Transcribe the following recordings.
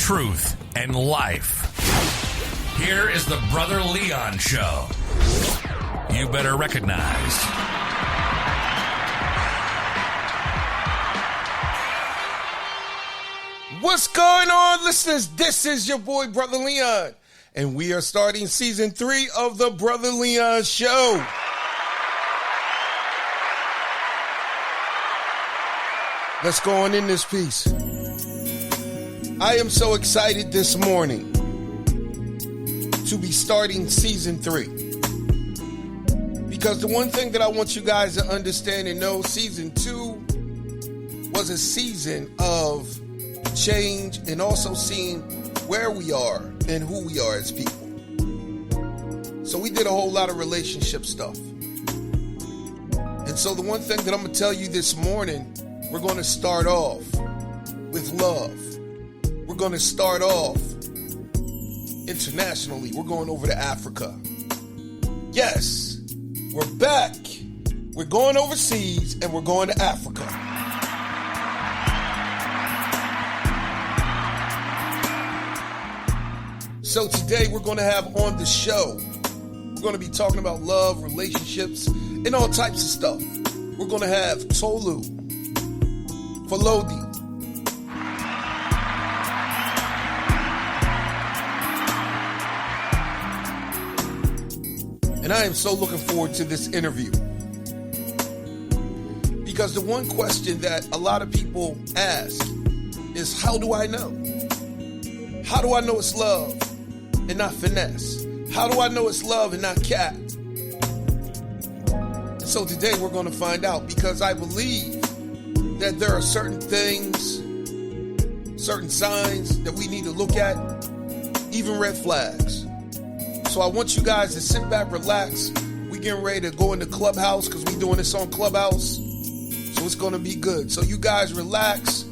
truth, and life. Here is the Brother Leon Show. You better recognize. What's going on, listeners? This is your boy, Brother Leon, and we are starting season 3 of the Brother Leon Show. Let's go on in this piece. I am so excited this morning to be starting season 3. Because the one thing that I want you guys to understand and know, season 2 was a season of change and also seeing where we are and who we are as people. So we did a whole lot of relationship stuff. And so the one thing that I'm going to tell you this morning, we're going to start off with love. We're going to start off internationally. We're going over to Africa. Yes, we're back. We're going overseas and we're going to Africa. So today we're going to have on the show, we're going to be talking about love, relationships, and all types of stuff. We're going to have Tolu Falode. And I am so looking forward to this interview. Because the one question that a lot of people ask is, how do I know? How do I know it's love and not finesse? How do I know it's love and not cat? So today we're going to find out, because I believe that there are certain things, certain signs that we need to look at, even red flags. So I want you guys to sit back, relax. We getting ready to go into Clubhouse because we're doing this on Clubhouse. So it's going to be good. So you guys relax.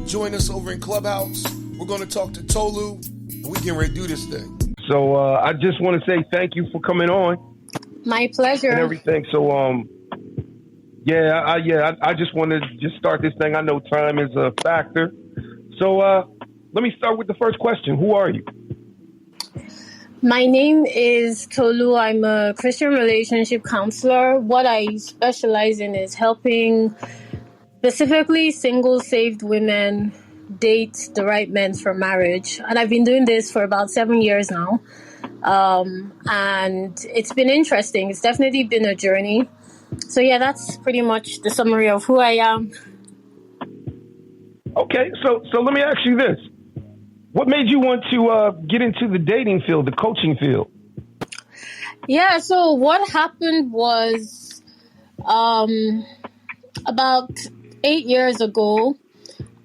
Join us over in Clubhouse. We're going to talk to Tolu, and we getting ready to do this thing. So I just want to say thank you for coming on. My pleasure. And everything. So I just want to just start this thing. I know time is a factor. So let me start with the first question. Who are you? My name is Tolu. I'm a Christian relationship counselor. What I specialize in is helping specifically single saved women date the right men for marriage. And I've been doing this for about 7 years now. And it's been interesting. It's definitely been a journey. So yeah, that's pretty much the summary of who I am. Okay, so let me ask you this. What made you want to get into the dating field, the coaching field? Yeah, so what happened was about 8 years ago,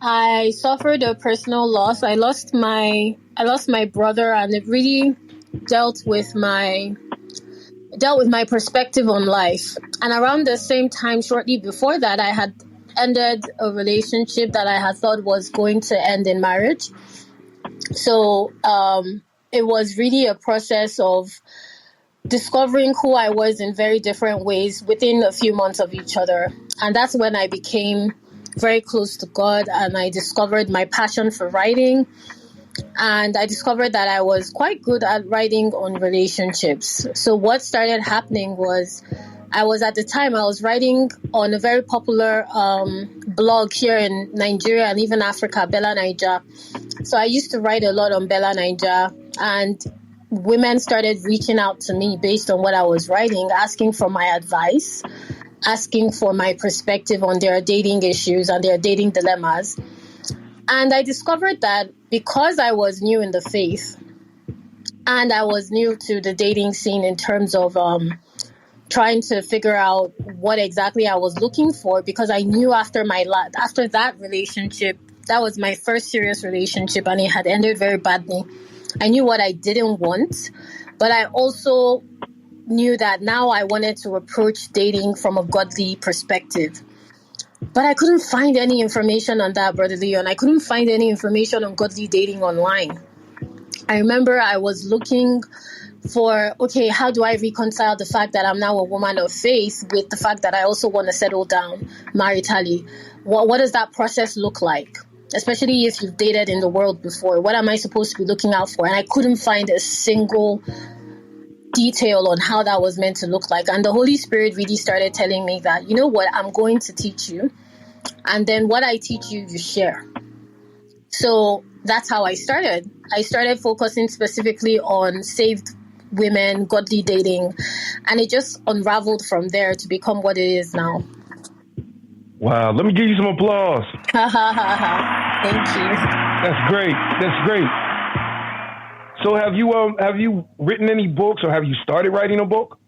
I suffered a personal loss. I lost my brother, and it really dealt with my perspective on life. And around the same time, shortly before that, I had ended a relationship that I had thought was going to end in marriage. So it was really a process of discovering who I was in very different ways within a few months of each other. And that's when I became very close to God, and I discovered my passion for writing. And I discovered that I was quite good at writing on relationships. So what started happening was I was writing on a very popular blog here in Nigeria and even Africa, Bella Naija. So I used to write a lot on Bella Naija, and women started reaching out to me based on what I was writing, asking for my advice, asking for my perspective on their dating issues and their dating dilemmas. And I discovered that because I was new in the faith and I was new to the dating scene in terms of trying to figure out what exactly I was looking for, because I knew after that relationship, that was my first serious relationship and it had ended very badly. I knew what I didn't want, but I also knew that now I wanted to approach dating from a godly perspective. But I couldn't find any information on that, Brother Leon. I couldn't find any information on godly dating online. I remember I was looking for, okay, how do I reconcile the fact that I'm now a woman of faith with the fact that I also want to settle down maritally? What does that process look like? especially if you've dated in the world before. What am I supposed to be looking out for? And I couldn't find a single detail on how that was meant to look like. And the Holy Spirit really started telling me that, you know what, I'm going to teach you. And then what I teach you, you share. So that's how I started. I started focusing specifically on saved women, godly dating, and it just unraveled from there to become what it is now. Wow, let me give you some applause. Thank you. That's great. That's great. So have you written any books, or have you started writing a book?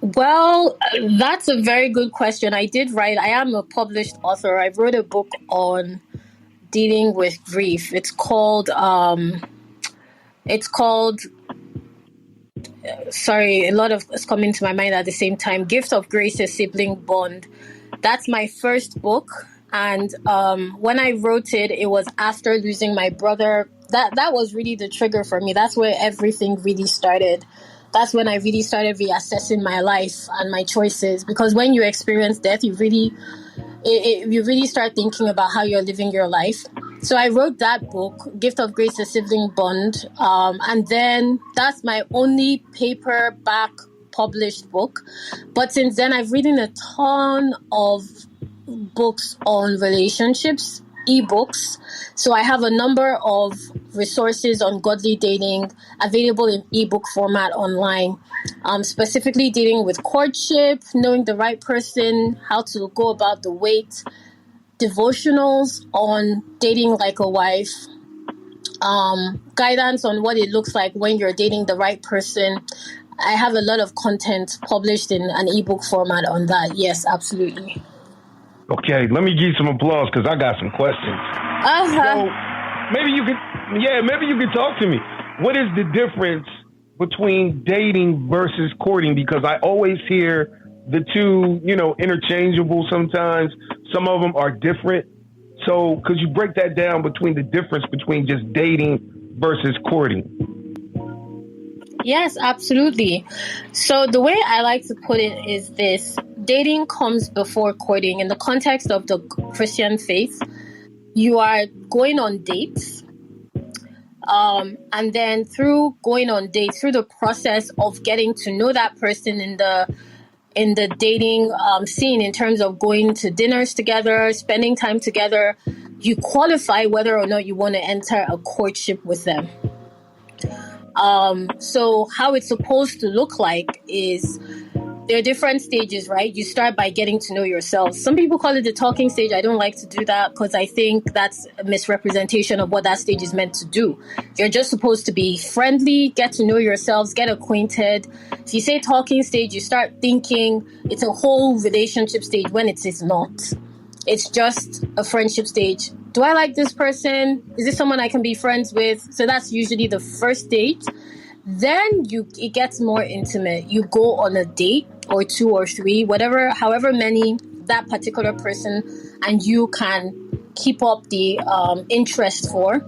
Well, that's a very good question. I did write. I am a published author. I wrote a book on dealing with grief. It's called sorry, a lot of it's coming to my mind at the same time. Gift of Grace, a Sibling Bond. That's my first book. And when I wrote it, it was after losing my brother. That was really the trigger for me. That's where everything really started. That's when I really started reassessing my life and my choices. Because when you experience death, you really start thinking about how you're living your life. So I wrote that book, Gift of Grace, a Sibling Bond. And then that's my only paperback published book. But since then, I've written a ton of books on relationships, ebooks. So I have a number of resources on godly dating available in ebook format online, specifically dealing with courtship, knowing the right person, how to go about the wait, devotionals on dating like a wife, guidance on what it looks like when you're dating the right person. I have a lot of content published in an ebook format on that. Yes, absolutely. Okay, let me give you some applause because I got some questions. So maybe you could talk to me. What is the difference between dating versus courting? Because I always hear the two, interchangeable sometimes. Some of them are different. So could you break that down between the difference between just dating versus courting? Yes, absolutely. So the way I like to put it is this: dating comes before courting. In the context of the Christian faith, you are going on dates. And then through going on dates, through the process of getting to know that person in the dating scene, in terms of going to dinners together, spending time together, you qualify whether or not you want to enter a courtship with them. So how it's supposed to look like is there are different stages, right? You start by getting to know yourself. Some people call it the talking stage. I don't like to do that because I think that's a misrepresentation of what that stage is meant to do. You're just supposed to be friendly, get to know yourselves, get acquainted. If you say talking stage, you start thinking it's a whole relationship stage when it is not. It's just a friendship stage. Do I like this person? Is this someone I can be friends with? So that's usually the first stage. Then it gets more intimate. You go on a date or two or three, however many that particular person and you can keep up the interest for.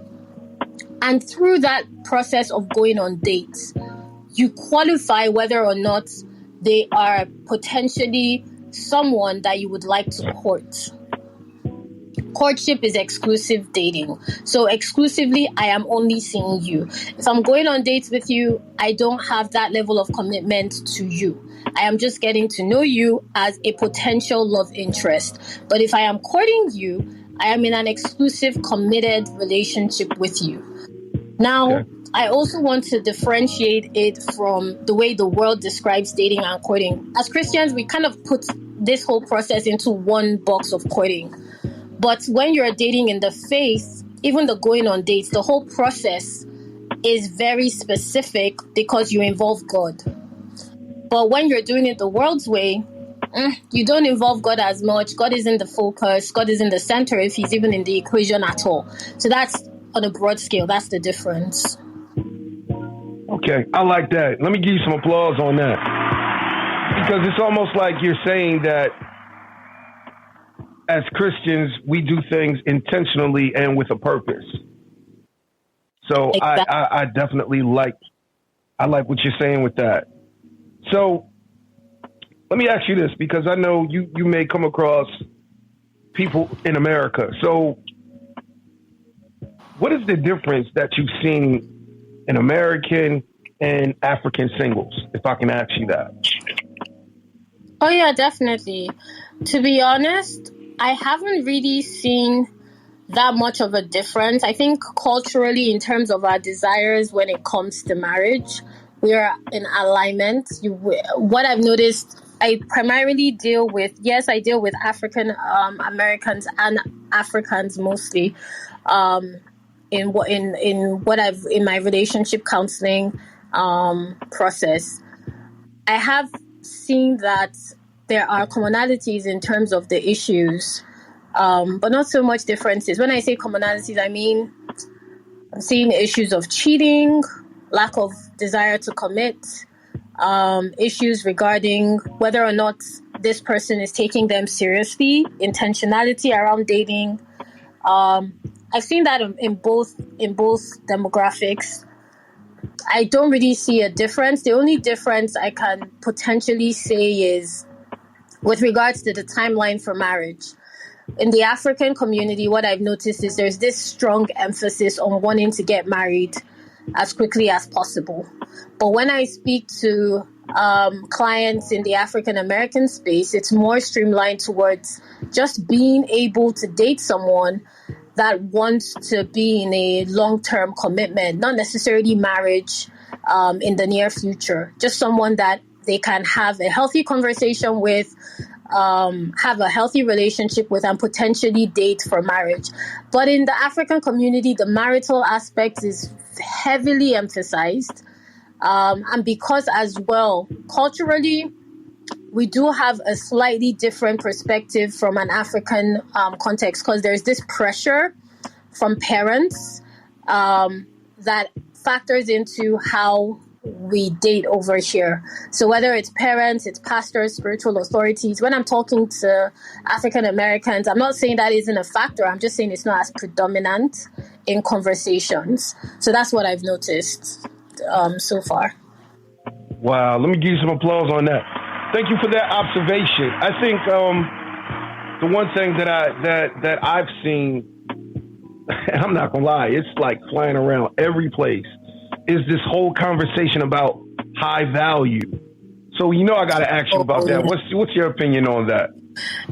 And through that process of going on dates, you qualify whether or not they are potentially someone that you would like to court. Courtship is exclusive dating. So exclusively, I am only seeing you. If I'm going on dates with you, I don't have that level of commitment to you. I am just getting to know you as a potential love interest. But if I am courting you, I am in an exclusive, committed relationship with you. Now, okay. I also want to differentiate it from the way the world describes dating and courting. As Christians, we kind of put this whole process into one box of courting. But when you're dating in the faith, even the going on dates, the whole process is very specific because you involve God. But when you're doing it the world's way, you don't involve God as much. God isn't the focus. God isn't the center if he's even in the equation at all. So that's on a broad scale. That's the difference. Okay, I like that. Let me give you some applause on that. Because it's almost like you're saying that as Christians, we do things intentionally and with a purpose. So exactly. I definitely like what you're saying with that. So let me ask you this, because I know you may come across people in America. So what is the difference that you've seen in American and African singles, if I can ask you that? Oh, yeah, definitely. To be honest, I haven't really seen that much of a difference. I think culturally, in terms of our desires when it comes to marriage, we are in alignment. What I've noticed, I primarily deal with African Americans and Africans mostly. In my relationship counseling process, I have seen that there are commonalities in terms of the issues, but not so much differences. When I say commonalities, I mean I'm seeing issues of cheating, lack of desire to commit, issues regarding whether or not this person is taking them seriously, intentionality around dating. I've seen that in both demographics. I don't really see a difference. The only difference I can potentially say is with regards to the timeline for marriage. In the African community, what I've noticed is there's this strong emphasis on wanting to get married as quickly as possible. But when I speak to clients in the African American space, it's more streamlined towards just being able to date someone that wants to be in a long-term commitment, not necessarily marriage in the near future, just someone that they can have a healthy conversation with, have a healthy relationship with, and potentially date for marriage. But in the African community, the marital aspect is heavily emphasized. And because as well, culturally, we do have a slightly different perspective from an African context, because there's this pressure from parents that factors into how we date over here. So whether it's parents, it's pastors, spiritual authorities, when I'm talking to African Americans, I'm not saying that isn't a factor. I'm just saying it's not as predominant in conversations. So that's what I've noticed so far. Wow, let me give you some applause on that. Thank you for that observation. I think the one thing that I've seen, and I'm not gonna lie, it's like flying around every place, is this whole conversation about high value. So I got to ask you about that. What's your opinion on that?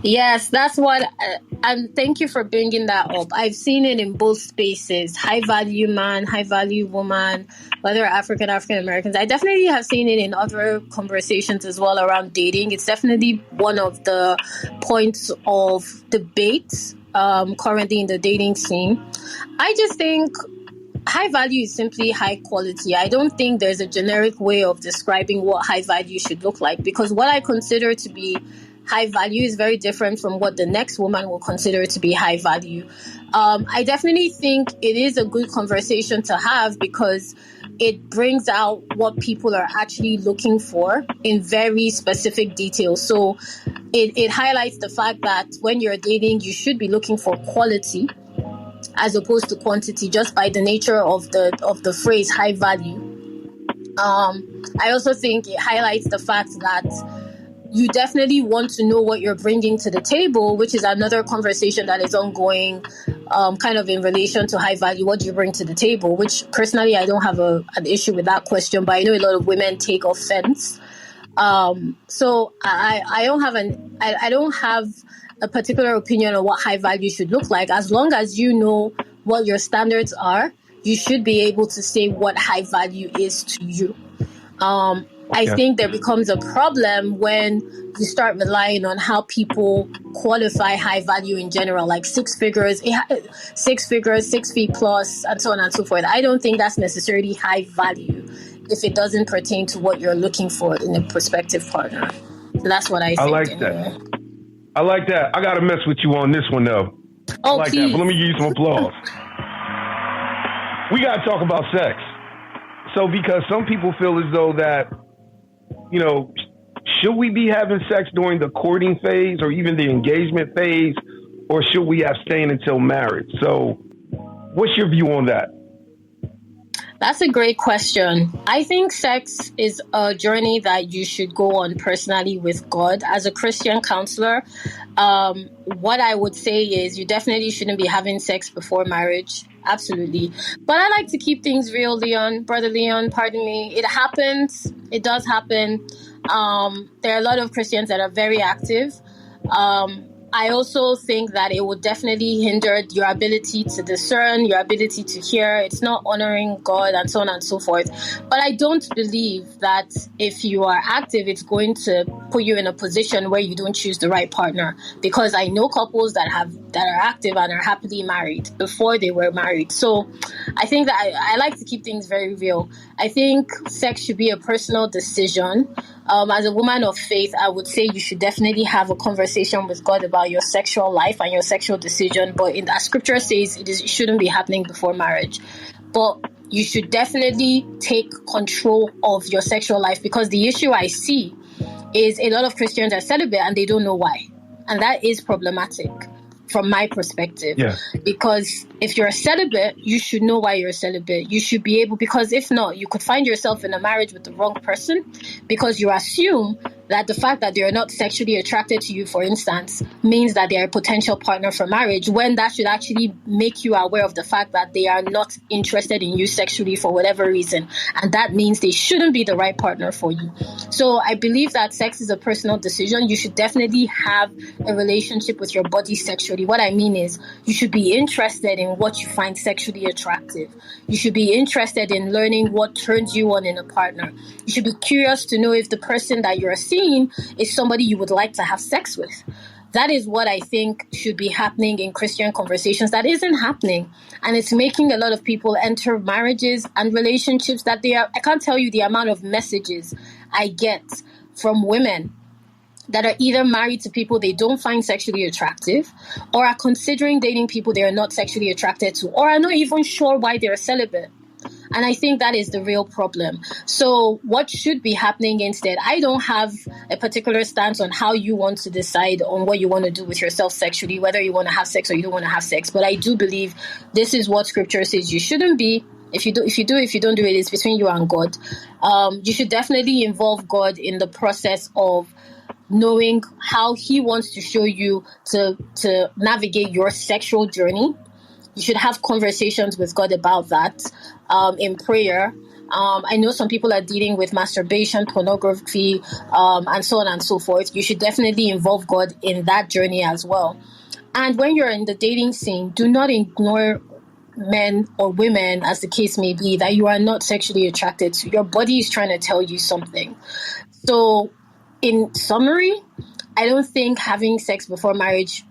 Yes, that's what, and thank you for bringing that up. I've seen it in both spaces: high value man, high value woman, whether African Americans. I definitely have seen it in other conversations as well around dating. It's definitely one of the points of debate currently in the dating scene. I just think high value is simply high quality. I don't think there's a generic way of describing what high value should look like, because what I consider to be high value is very different from what the next woman will consider to be high value. I definitely think it is a good conversation to have, because it brings out what people are actually looking for in very specific details. So it highlights the fact that when you're dating, you should be looking for quality as opposed to quantity, just by the nature of the phrase high value. I also think it highlights the fact that you definitely want to know what you're bringing to the table, which is another conversation that is ongoing, kind of in relation to high value. What do you bring to the table? Which personally, I don't have an issue with that question, but I know a lot of women take offense. So I don't have a particular opinion on what high value should look like. As long as you know what your standards are, you should be able to say what high value is to you. I think there becomes a problem when you start relying on how people qualify high value in general, like 6 figures, 6 feet plus, and so on and so forth. I don't think that's necessarily high value if it doesn't pertain to what you're looking for in a prospective partner. So that's what I think. I like that. I like that. I got to mess with you on this one, though. Oh, I like please. that, but let me give you some applause. We got to talk about sex. So, because some people feel as though that, should we be having sex during the courting phase or even the engagement phase, or should we abstain until marriage? So, what's your view on that? That's a great question. I think sex is a journey that you should go on personally with God. As a Christian counselor, what I would say is you definitely shouldn't be having sex before marriage. Absolutely. But I like to keep things real, Brother Leon, pardon me. It happens. It does happen. There are a lot of Christians that are very active. I also think that it would definitely hinder your ability to discern, your ability to hear. It's not honoring God and so on and so forth. But I don't believe that if you are active, it's going to put you in a position where you don't choose the right partner. Because I know couples that are active and are happily married before they were married. So I think that I like to keep things very real. I think sex should be a personal decision. As a woman of faith, I would say you should definitely have a conversation with God about your sexual life and your sexual decision. But as scripture says, it shouldn't be happening before marriage. But you should definitely take control of your sexual life, because the issue I see is a lot of Christians are celibate and they don't know why. And that is problematic from my perspective. Yeah. Because if you're a celibate, you should know why you're a celibate. You should be able, because if not, you could find yourself in a marriage with the wrong person, because you assume that the fact that they're not sexually attracted to you, for instance, means that they're a potential partner for marriage, when that should actually make you aware of the fact that they are not interested in you sexually for whatever reason. And that means they shouldn't be the right partner for you. So I believe that sex is a personal decision. You should definitely have a relationship with your body sexually. What I mean is, you should be interested in what you find sexually attractive. You should be interested in learning what turns you on in a partner. You should be curious to know if the person that you're seeing is somebody you would like to have sex with. That is what I think should be happening in Christian conversations. That isn't happening. And it's making a lot of people enter marriages and relationships that I can't tell you the amount of messages I get from women that are either married to people they don't find sexually attractive, or are considering dating people they are not sexually attracted to, or are not even sure why they're celibate. And I think that is the real problem. So what should be happening instead? I don't have a particular stance on how you want to decide on what you want to do with yourself sexually, whether you want to have sex or you don't want to have sex. But I do believe this is what scripture says you shouldn't be. If you don't do it, it's between you and God. You should definitely involve God in the process of knowing how he wants to show you to navigate your sexual journey. You should have conversations with God about that in prayer. I know some people are dealing with masturbation, pornography, and so on and so forth. You should definitely involve God in that journey as well. And when you're in the dating scene, do not ignore men or women, as the case may be, that you are not sexually attracted to. Your body is trying to tell you something. So, in summary, I don't think having sex before marriage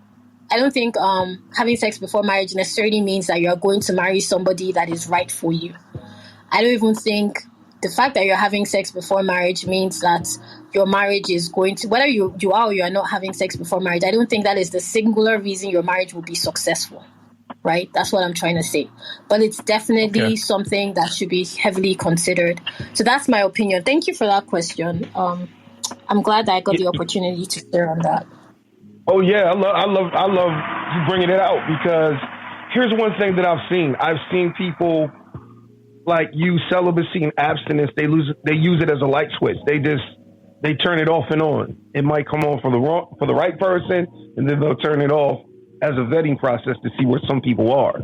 necessarily means that you're going to marry somebody that is right for you. I don't even think the fact that you're having sex before marriage means that your marriage is going to, whether you are or you are not having sex before marriage, I don't think that is the singular reason your marriage will be successful, right? That's what I'm trying to say. But it's definitely something that should be heavily considered. So that's my opinion. Thank you for that question. I'm glad that I got the opportunity to share on that. Oh yeah, I love you bringing it out, because here's one thing that I've seen. I've seen people like use celibacy and abstinence. They use it as a light switch. They turn it off and on. It might come on for the right person, and then they'll turn it off as a vetting process to see where some people are.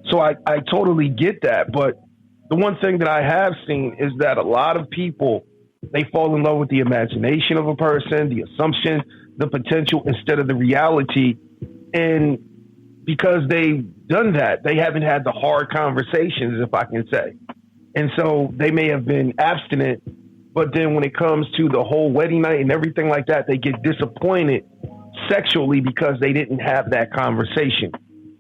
So I totally get that. But the one thing that I have seen is that a lot of people, they fall in love with the imagination of a person, the assumption, the potential, instead of the reality. And because they've done that, they haven't had the hard conversations, if I can say. And so they may have been abstinent, but then when it comes to the whole wedding night and everything like that, they get disappointed sexually because they didn't have that conversation.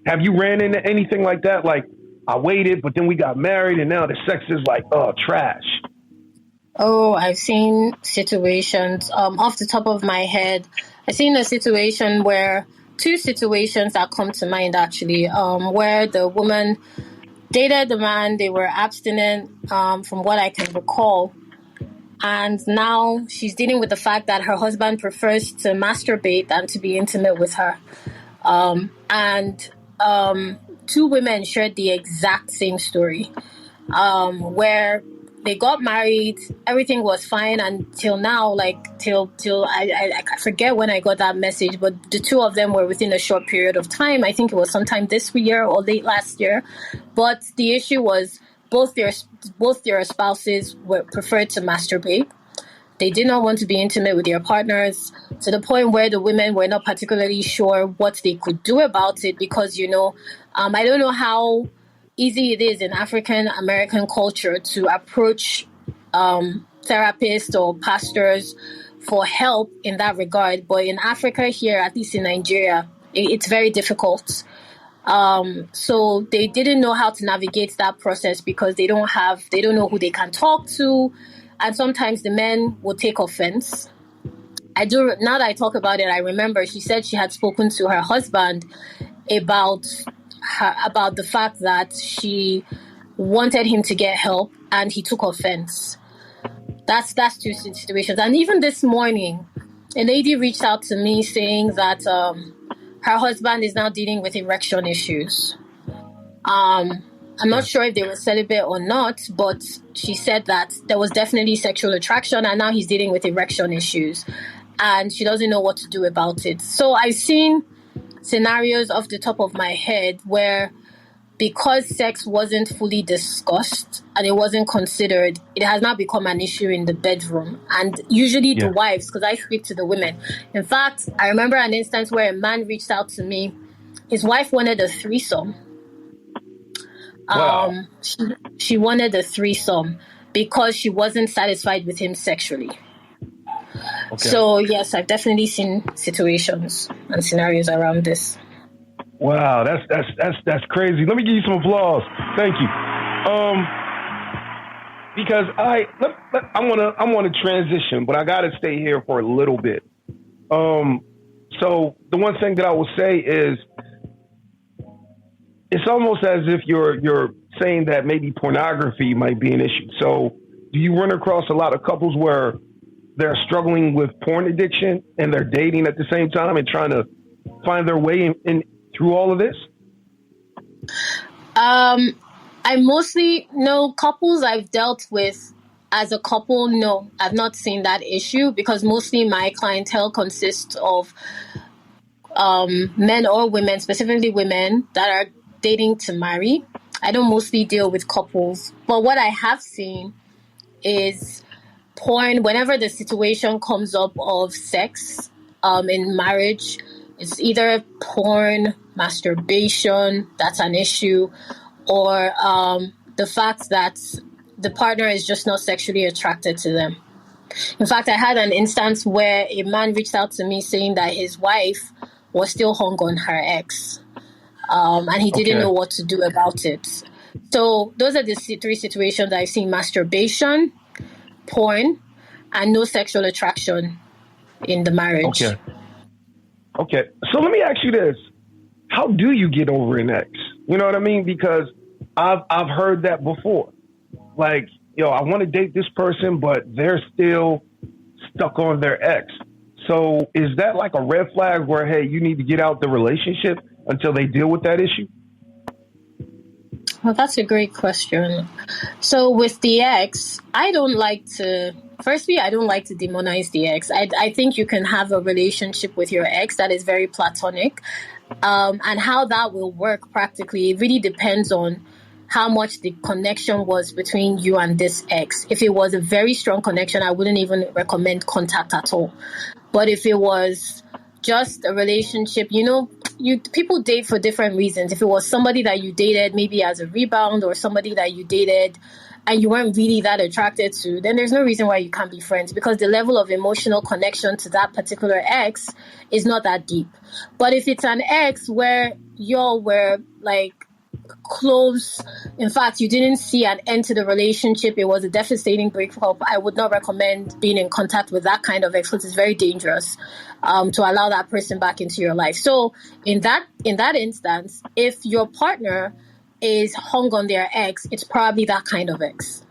Have you ran into anything like that? Like, I waited, but then we got married and now the sex is like, trash. Oh, I've seen situations, off the top of my head. I've seen a situation where, two situations that come to mind actually, where the woman dated the man, they were abstinent, from what I can recall. And now she's dealing with the fact that her husband prefers to masturbate than to be intimate with her. Two women shared the exact same story, where they got married. Everything was fine until now, like till I forget when I got that message, but the two of them were within a short period of time. I think it was sometime this year or late last year. But the issue was both their spouses were preferred to masturbate. They did not want to be intimate with their partners, to the point where the women were not particularly sure what they could do about it because, I don't know how easy it is in African American culture to approach therapists or pastors for help in that regard. But in Africa here, at least in Nigeria, it's very difficult. So they didn't know how to navigate that process because they don't know who they can talk to. And sometimes the men will take offense. Now that I talk about it, I remember she said she had spoken to her husband about the fact that she wanted him to get help and he took offense. That's two situations. And even this morning, a lady reached out to me saying that her husband is now dealing with erection issues. I'm not sure if they were celibate or not, but she said that there was definitely sexual attraction and now he's dealing with erection issues and she doesn't know what to do about it. So I've seen scenarios off the top of my head where because sex wasn't fully discussed and it wasn't considered, it has now become an issue in the bedroom. And usually the wives, because I speak to the women. In fact, I remember an instance where a man reached out to me. His wife wanted a threesome. Wow. She wanted a threesome because she wasn't satisfied with him sexually. Okay. So yes, I've definitely seen situations and scenarios around this. Wow, that's crazy. Let me give you some applause. Thank you. Because I want to transition, but I got to stay here for a little bit. So the one thing that I will say is, it's almost as if you're saying that maybe pornography might be an issue. So do you run across a lot of couples where they're struggling with porn addiction and they're dating at the same time and trying to find their way in through all of this? I mostly know couples I've dealt with as a couple. No, I've not seen that issue because mostly my clientele consists of men or women, specifically women that are dating to marry. I don't mostly deal with couples, but what I have seen is porn. Whenever the situation comes up of sex in marriage, it's either porn, masturbation, that's an issue, or the fact that the partner is just not sexually attracted to them. In fact, I had an instance where a man reached out to me saying that his wife was still hung on her ex. And he didn't know what to do about it. So those are the three situations I've seen: masturbation, porn, and no sexual attraction in the marriage. Okay. So let me ask you this. How do you get over an ex? You know what I mean? Because I've heard that before. Like, I want to date this person, but they're still stuck on their ex. So is that like a red flag where, hey, you need to get out the relationship until they deal with that issue? Well, that's a great question. So with the ex, I don't like to demonize the ex. I think you can have a relationship with your ex that is very platonic. And how that will work practically, it really depends on how much the connection was between you and this ex. If it was a very strong connection, I wouldn't even recommend contact at all. But if it was just a relationship, people date for different reasons. If it was somebody that you dated maybe as a rebound, or somebody that you dated and you weren't really that attracted to, then there's no reason why you can't be friends, because the level of emotional connection to that particular ex is not that deep. But if it's an ex where y'all were like close, in fact, you didn't see an end to the relationship, it was a devastating breakup, I would not recommend being in contact with that kind of ex, because it's very dangerous to allow that person back into your life. So in that instance, if your partner is hung on their ex, it's probably that kind of ex.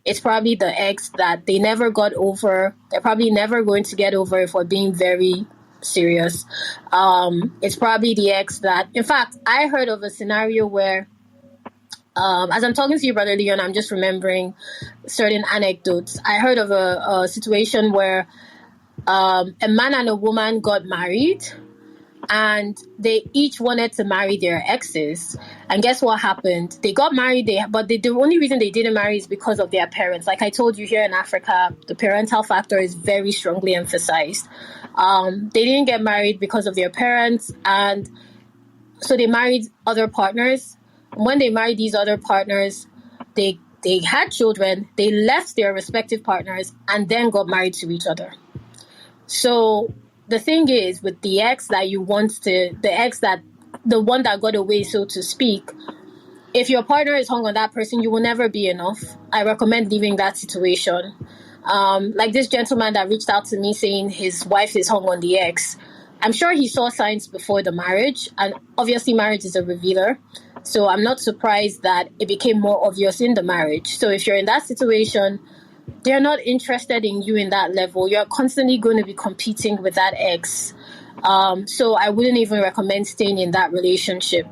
It's probably the ex that they never got over. They're probably never going to get over, if we're being very serious. It's probably the ex that, in fact, I heard of a scenario where As I'm talking to you, Brother Leon, I'm just remembering certain anecdotes. I heard of a situation where a man and a woman got married, and they each wanted to marry their exes. And guess what happened? They got married, but the only reason they didn't marry is because of their parents. Like I told you, here in Africa, the parental factor is very strongly emphasized. They didn't get married because of their parents, and so they married other partners. And when they married these other partners, they had children, they left their respective partners, and then got married to each other. So the thing is, with the ex that you want to, the one that got away, so to speak, if your partner is hung on that person, you will never be enough. I recommend leaving that situation. Like this gentleman that reached out to me saying his wife is hung on the ex. I'm sure he saw signs before the marriage, and obviously marriage is a revealer. So I'm not surprised that it became more obvious in the marriage. So if you're in that situation, they're not interested in you in that level. You're constantly going to be competing with that ex. So I wouldn't even recommend staying in that relationship.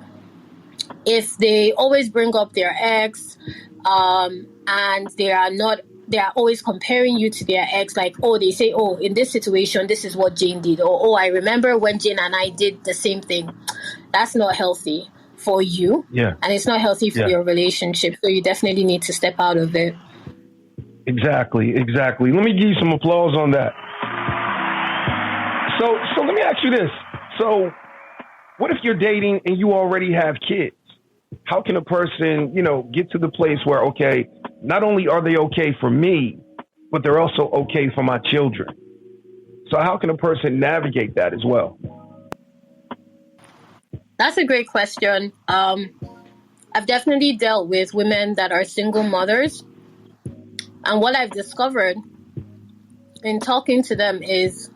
If they always bring up their ex, and they are always comparing you to their ex, like, oh, they say, oh, in this situation, this is what Jane did. Or, oh, I remember when Jane and I did the same thing. That's not healthy for you. Yeah. And it's not healthy for your relationship. So you definitely need to step out of it. Exactly. Let me give you some applause on that. So let me ask you this. So what if you're dating and you already have kids? How can a person, get to the place where, okay, not only are they okay for me, but they're also okay for my children? So how can a person navigate that as well? That's a great question. I've definitely dealt with women that are single mothers. And what I've discovered in talking to them is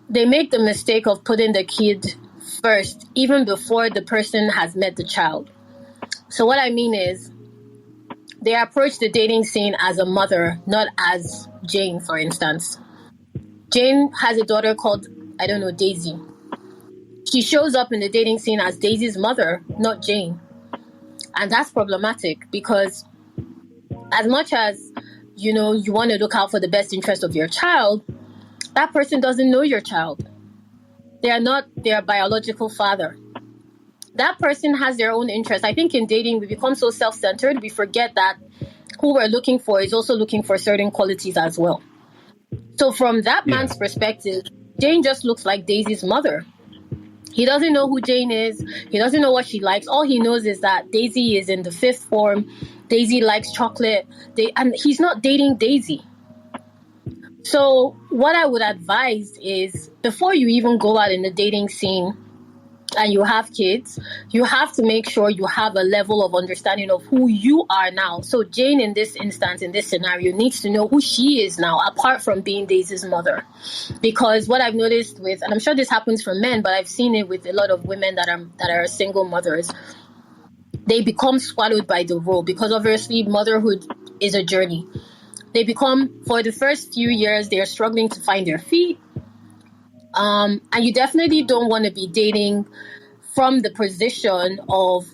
they make the mistake of putting the kid first, even before the person has met the child. So what I mean is they approach the dating scene as a mother, not as Jane, for instance. Jane has a daughter called, Daisy. She shows up in the dating scene as Daisy's mother, not Jane. And that's problematic because as much as, you want to look out for the best interest of your child, that person doesn't know your child. They are not their biological father. That person has their own interests. I think in dating, we become so self-centered, we forget that who we're looking for is also looking for certain qualities as well. So from that man's perspective, Jane just looks like Daisy's mother. He doesn't know who Jane is. He doesn't know what she likes. All he knows is that Daisy is in the fifth form. Daisy likes chocolate. And he's not dating Daisy. So what I would advise is before you even go out in the dating scene and you have kids, you have to make sure you have a level of understanding of who you are now. So Jane, in this instance, in this scenario, needs to know who she is now, apart from being Daisy's mother. Because what I've noticed with, and I'm sure this happens for men, but I've seen it with a lot of women that are single mothers, they become swallowed by the role because obviously motherhood is a journey. They become, for the first few years, they're struggling to find their feet. And you definitely don't want to be dating from the position of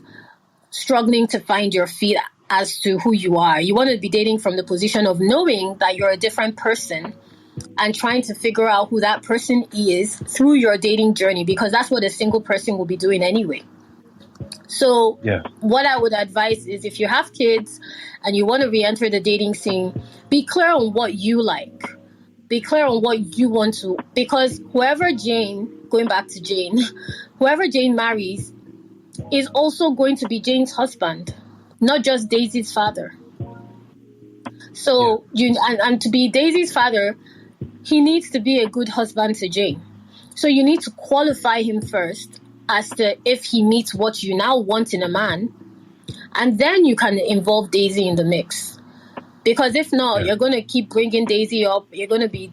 struggling to find your feet as to who you are. You want to be dating from the position of knowing that you're a different person and trying to figure out who that person is through your dating journey, because that's what a single person will be doing anyway. So what I would advise is if you have kids and you want to re-enter the dating scene, be clear on what you like. Be clear on what you want to, because whoever Jane marries is also going to be Jane's husband, not just Daisy's father. So and to be Daisy's father, he needs to be a good husband to Jane. So you need to qualify him first as to if he meets what you now want in a man, and then you can involve Daisy in the mix. Because if not, you're going to keep bringing Daisy up. You're going to be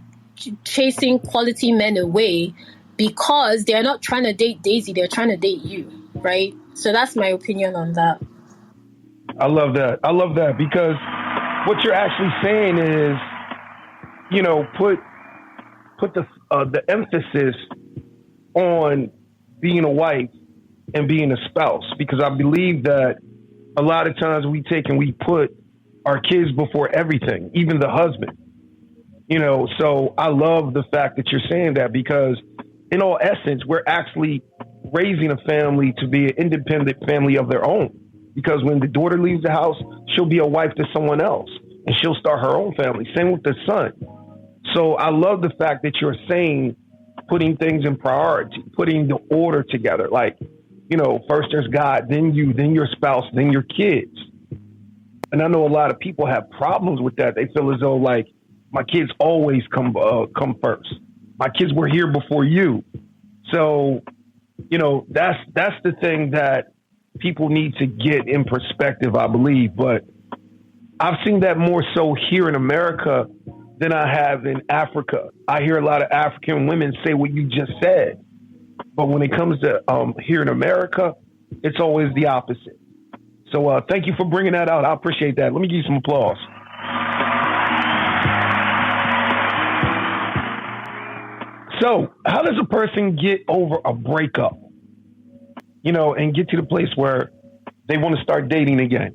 chasing quality men away because they're not trying to date Daisy. They're trying to date you, right? So that's my opinion on that. I love that because what you're actually saying is, put the emphasis on being a wife and being a spouse, because I believe that a lot of times we take and we put our kids before everything, even the husband. You know, so I love the fact that you're saying that, because in all essence, we're actually raising a family to be an independent family of their own. Because when the daughter leaves the house, she'll be a wife to someone else and she'll start her own family. Same with the son. So I love the fact that you're saying putting things in priority, putting the order together. Like, you know, first there's God, then you, then your spouse, then your kids. And I know a lot of people have problems with that. They feel as though, like, my kids always come first. My kids were here before you. So, you know, that's the thing that people need to get in perspective, I believe. But I've seen that more so here in America than I have in Africa. I hear a lot of African women say what you just said. But when it comes to here in America, it's always the opposite. So thank you for bringing that out. I appreciate that. Let me give you some applause. So how does a person get over a breakup, you know, and get to the place where they want to start dating again?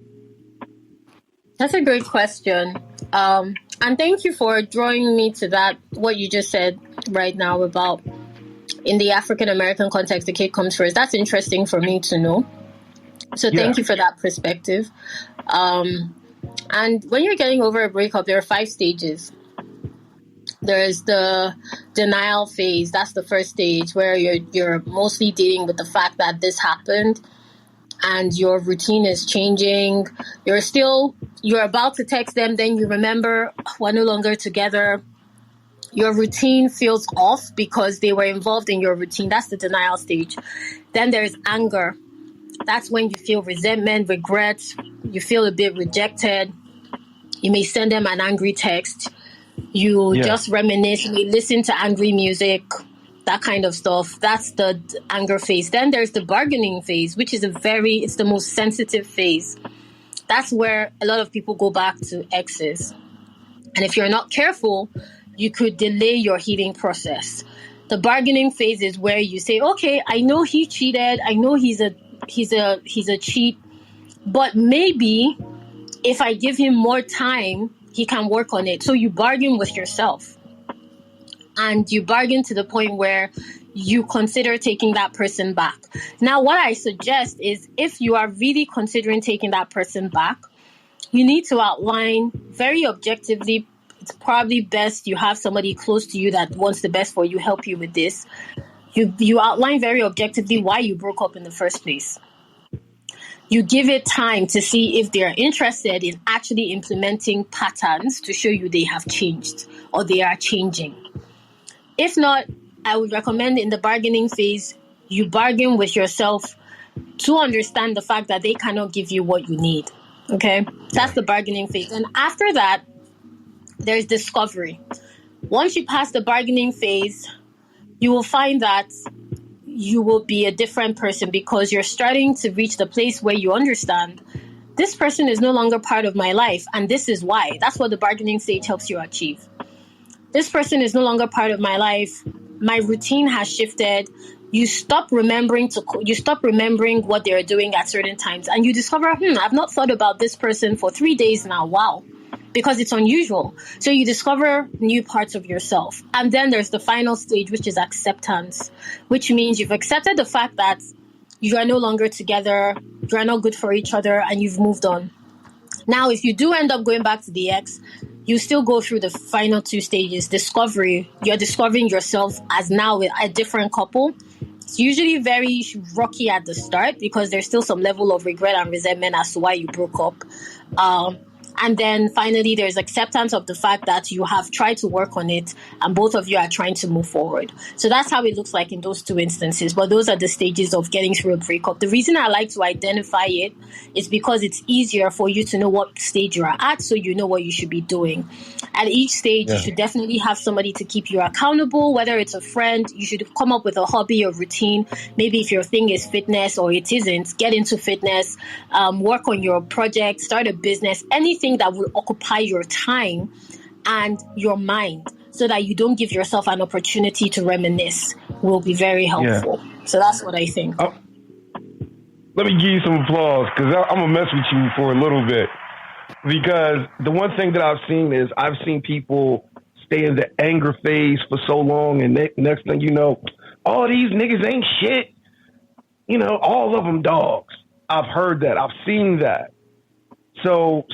That's a great question. And thank you for drawing me to that, what you just said right now about in the African-American context, the kid comes first. That's interesting for me to know. So thank you for that perspective. And when you're getting over a breakup, there are 5 stages. There's the denial phase. That's the first stage, where you're mostly dealing with the fact that this happened and your routine is changing. You're about to text them, then you remember we're no longer together. Your routine feels off because they were involved in your routine. That's the denial stage. Then there's anger. That's when you feel resentment, regret. You feel a bit rejected. You may send them an angry text. You just reminisce, you may listen to angry music, that kind of stuff. That's the anger phase. Then there's the bargaining phase, which is it's the most sensitive phase. That's where a lot of people go back to exes. And if you're not careful, you could delay your healing process. The bargaining phase is where you say, okay, I know he cheated. I know he's a cheat, but maybe if I give him more time, he can work on it. So you bargain with yourself, and you bargain to the point where you consider taking that person back. Now, what I suggest is, if you are really considering taking that person back, you need to outline very objectively. It's probably best you have somebody close to you that wants the best for you, help you with this. You outline very objectively why you broke up in the first place. You give it time to see if they're interested in actually implementing patterns to show you they have changed or they are changing. If not, I would recommend in the bargaining phase, you bargain with yourself to understand the fact that they cannot give you what you need. Okay? That's the bargaining phase. And after that, there's discovery. Once you pass the bargaining phase, you will find that you will be a different person, because you're starting to reach the place where you understand this person is no longer part of my life, and this is why. That's what the bargaining stage helps you achieve. This person is no longer part of my life. My routine has shifted. You stop remembering what they're doing at certain times, and you discover, I've not thought about this person for 3 days now. Wow. Because it's unusual. So you discover new parts of yourself. And then there's the final stage, which is acceptance, which means you've accepted the fact that you are no longer together, you are not good for each other, and you've moved on. Now, if you do end up going back to the ex, you still go through the final 2 stages. Discovery. You're discovering yourself as now a different couple. It's usually very rocky at the start, because there's still some level of regret and resentment as to why you broke up. And then finally, there's acceptance of the fact that you have tried to work on it and both of you are trying to move forward. So that's how it looks like in those 2 instances. But those are the stages of getting through a breakup. The reason I like to identify it is because it's easier for you to know what stage you're at, so you know what you should be doing. At each stage, you should definitely have somebody to keep you accountable, whether it's a friend. You should come up with a hobby or routine. Maybe if your thing is fitness or it isn't, get into fitness, work on your project, start a business, anything that will occupy your time and your mind, so that you don't give yourself an opportunity to reminisce, will be very helpful. So that's what I think. Let let me give you some applause because I'm going to mess with you for a little bit. Because the one thing that I've seen is I've seen people stay in the anger phase for so long, and next thing you know, all these niggas ain't shit. You know, all of them dogs. I've heard that. I've seen that. So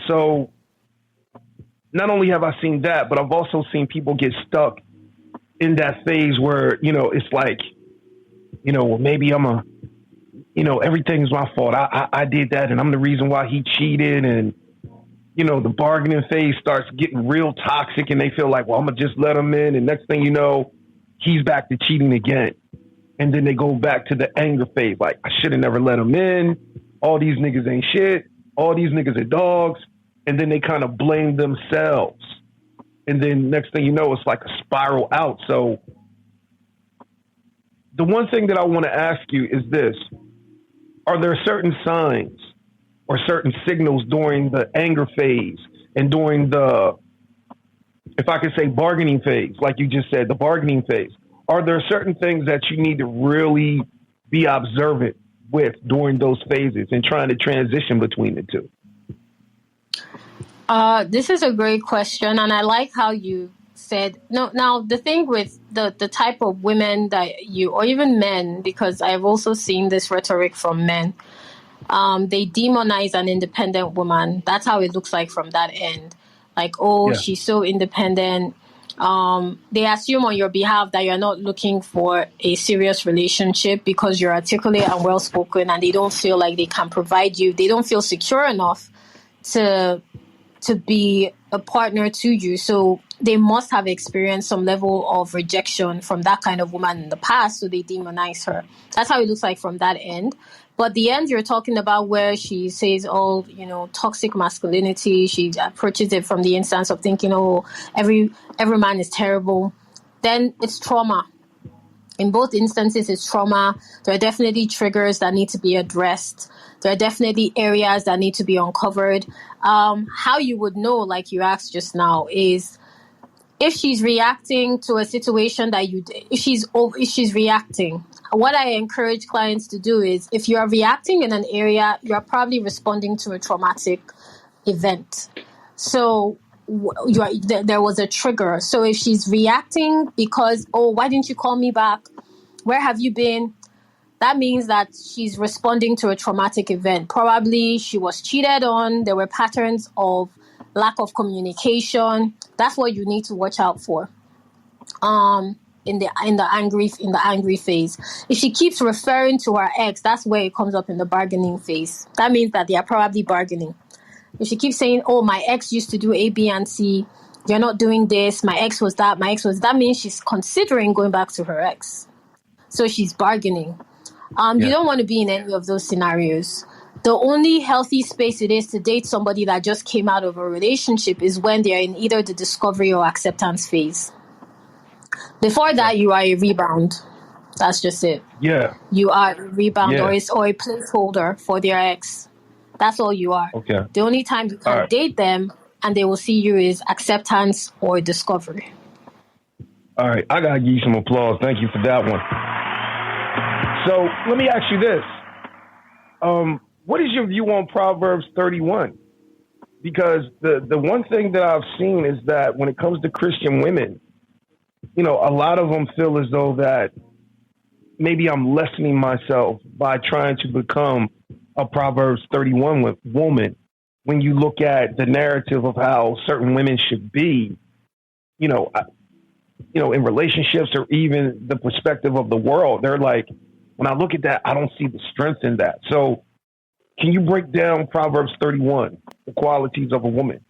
not only have I seen that, but I've also seen people get stuck in that phase where, you know, it's like, you know, well, maybe everything's my fault. I did that, and I'm the reason why he cheated, and you know, the bargaining phase starts getting real toxic and they feel like, well, I'm going to just let him in. And next thing you know, he's back to cheating again. And then they go back to the anger phase. Like, I should have never let him in. All these niggas ain't shit. All these niggas are dogs. And then they kind of blame themselves. And then next thing you know, it's like a spiral out. So the one thing that I want to ask you is this. Are there certain signs or certain signals during the anger phase and during the, if I could say, bargaining phase, like you just said, the bargaining phase? Are there certain things that you need to really be observant with during those phases and trying to transition between the two? This is a great question, and I like how you said, no. Now, the thing with the type of women that you, or even men, because I've also seen this rhetoric from men, they demonize an independent woman. That's how it looks like from that end. Like, oh, yeah, she's so independent. They assume on your behalf that you're not looking for a serious relationship because you're articulate and well-spoken, and they don't feel like they can provide you. They don't feel secure enough to be a partner to you. So they must have experienced some level of rejection from that kind of woman in the past, so they demonize her. That's how it looks like from that end. But the end you're talking about, where she says, oh, you know, toxic masculinity, she approaches it from the instance of thinking, oh, every man is terrible, then it's trauma. In both instances, it's trauma. There are definitely triggers that need to be addressed. There are definitely areas that need to be uncovered. How you would know, like you asked just now, is if she's reacting to a situation that if she's reacting. What I encourage clients to do is, if you are reacting in an area, you are probably responding to a traumatic event. So there was a trigger. So if she's reacting because, oh, why didn't you call me back? Where have you been? That means that she's responding to a traumatic event. Probably she was cheated on. There were patterns of lack of communication. That's what you need to watch out for. In the angry phase. If she keeps referring to her ex, that's where it comes up in the bargaining phase. That means that they are probably bargaining. If she keeps saying, oh, my ex used to do A, B, and C, you're not doing this, my ex was that, that means she's considering going back to her ex. So she's bargaining. You don't want to be in any of those scenarios. The only healthy space it is to date somebody that just came out of a relationship is when they're in either the discovery or acceptance phase. Before that, you are a rebound. That's just it. Yeah. You are a rebound or a placeholder for their ex. That's all you are. Okay. The only time you can date them and they will see you is acceptance or discovery. All right. I got to give you some applause. Thank you for that one. So let me ask you this. What is your view on Proverbs 31? Because the one thing that I've seen is that when it comes to Christian women, you know, a lot of them feel as though that maybe I'm lessening myself by trying to become a Proverbs 31 woman. When you look at the narrative of how certain women should be, in relationships or even the perspective of the world, they're like, when I look at that, I don't see the strength in that. So can you break down Proverbs 31, the qualities of a woman?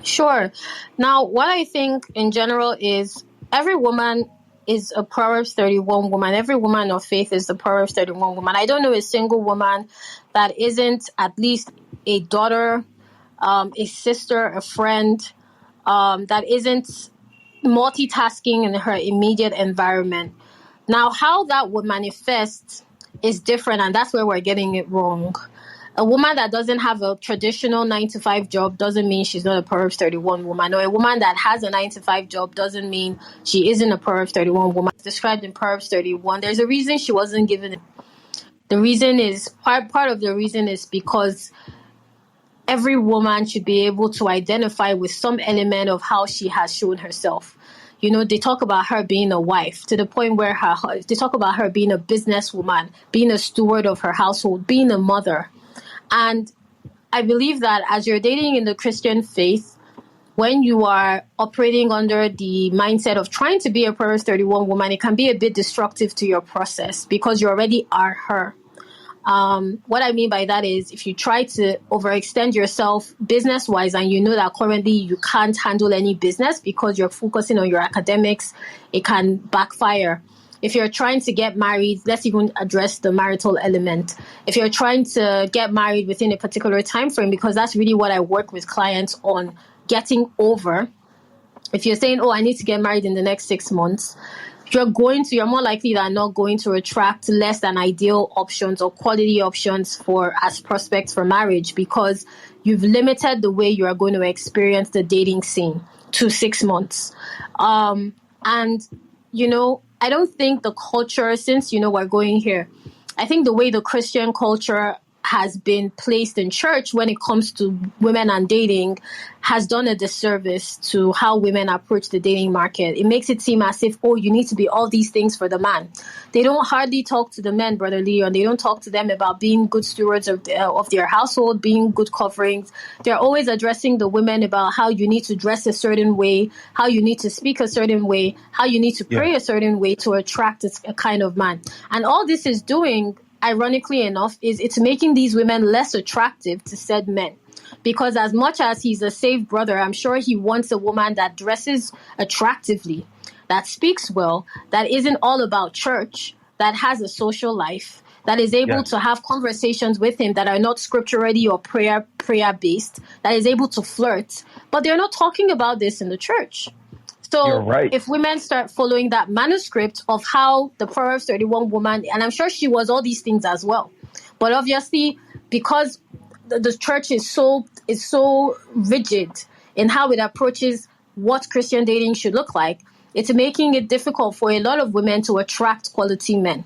Sure. Now, what I think in general is every woman is a Proverbs 31 woman. Every woman of faith is the Proverbs 31 woman. I don't know a single woman that isn't at least a daughter, a sister, a friend, that isn't multitasking in her immediate environment. Now, how that would manifest is different, and that's where we're getting it wrong. A woman that doesn't have a traditional 9-to-5 job doesn't mean she's not a Proverbs 31 woman. Or a woman that has a 9-to-5 job doesn't mean she isn't a Proverbs 31 woman. It's described in Proverbs 31. There's a reason she wasn't given The reason is part of the reason is because every woman should be able to identify with some element of how she has shown herself. You know, they talk about her being a wife to the point where they talk about her being a businesswoman, being a steward of her household, being a mother. And I believe that as you're dating in the Christian faith, when you are operating under the mindset of trying to be a Proverbs 31 woman, it can be a bit destructive to your process because you already are her. What I mean by that is if you try to overextend yourself business-wise and you know that currently you can't handle any business because you're focusing on your academics, it can backfire. If you're trying to get married, let's even address the marital element. If you're trying to get married within a particular time frame, because that's really what I work with clients on, getting over. If you're saying, I need to get married in the next 6 months, you're more likely than not going to attract less than ideal options or quality options as prospects for marriage because you've limited the way you are going to experience the dating scene to 6 months. And, I don't think the culture, since, we're going here, I think the way the Christian culture has been placed in church when it comes to women and dating has done a disservice to how women approach the dating market. It makes it seem as if, you need to be all these things for the man. They don't hardly talk to the men, Brother Leon. They don't talk to them about being good stewards of their household, being good coverings. They're always addressing the women about how you need to dress a certain way, how you need to speak a certain way, how you need to pray a certain way to attract a kind of man. And all this is doing, ironically enough, is it's making these women less attractive to said men. Because as much as he's a saved brother, I'm sure he wants a woman that dresses attractively, that speaks well, that isn't all about church, that has a social life, that is able to have conversations with him that are not scripturally or prayer-based, that is able to flirt. But they're not talking about this in the church. So if women start following that manuscript of how the Proverbs 31 woman, and I'm sure she was all these things as well, but obviously because the church is so rigid in how it approaches what Christian dating should look like, it's making it difficult for a lot of women to attract quality men.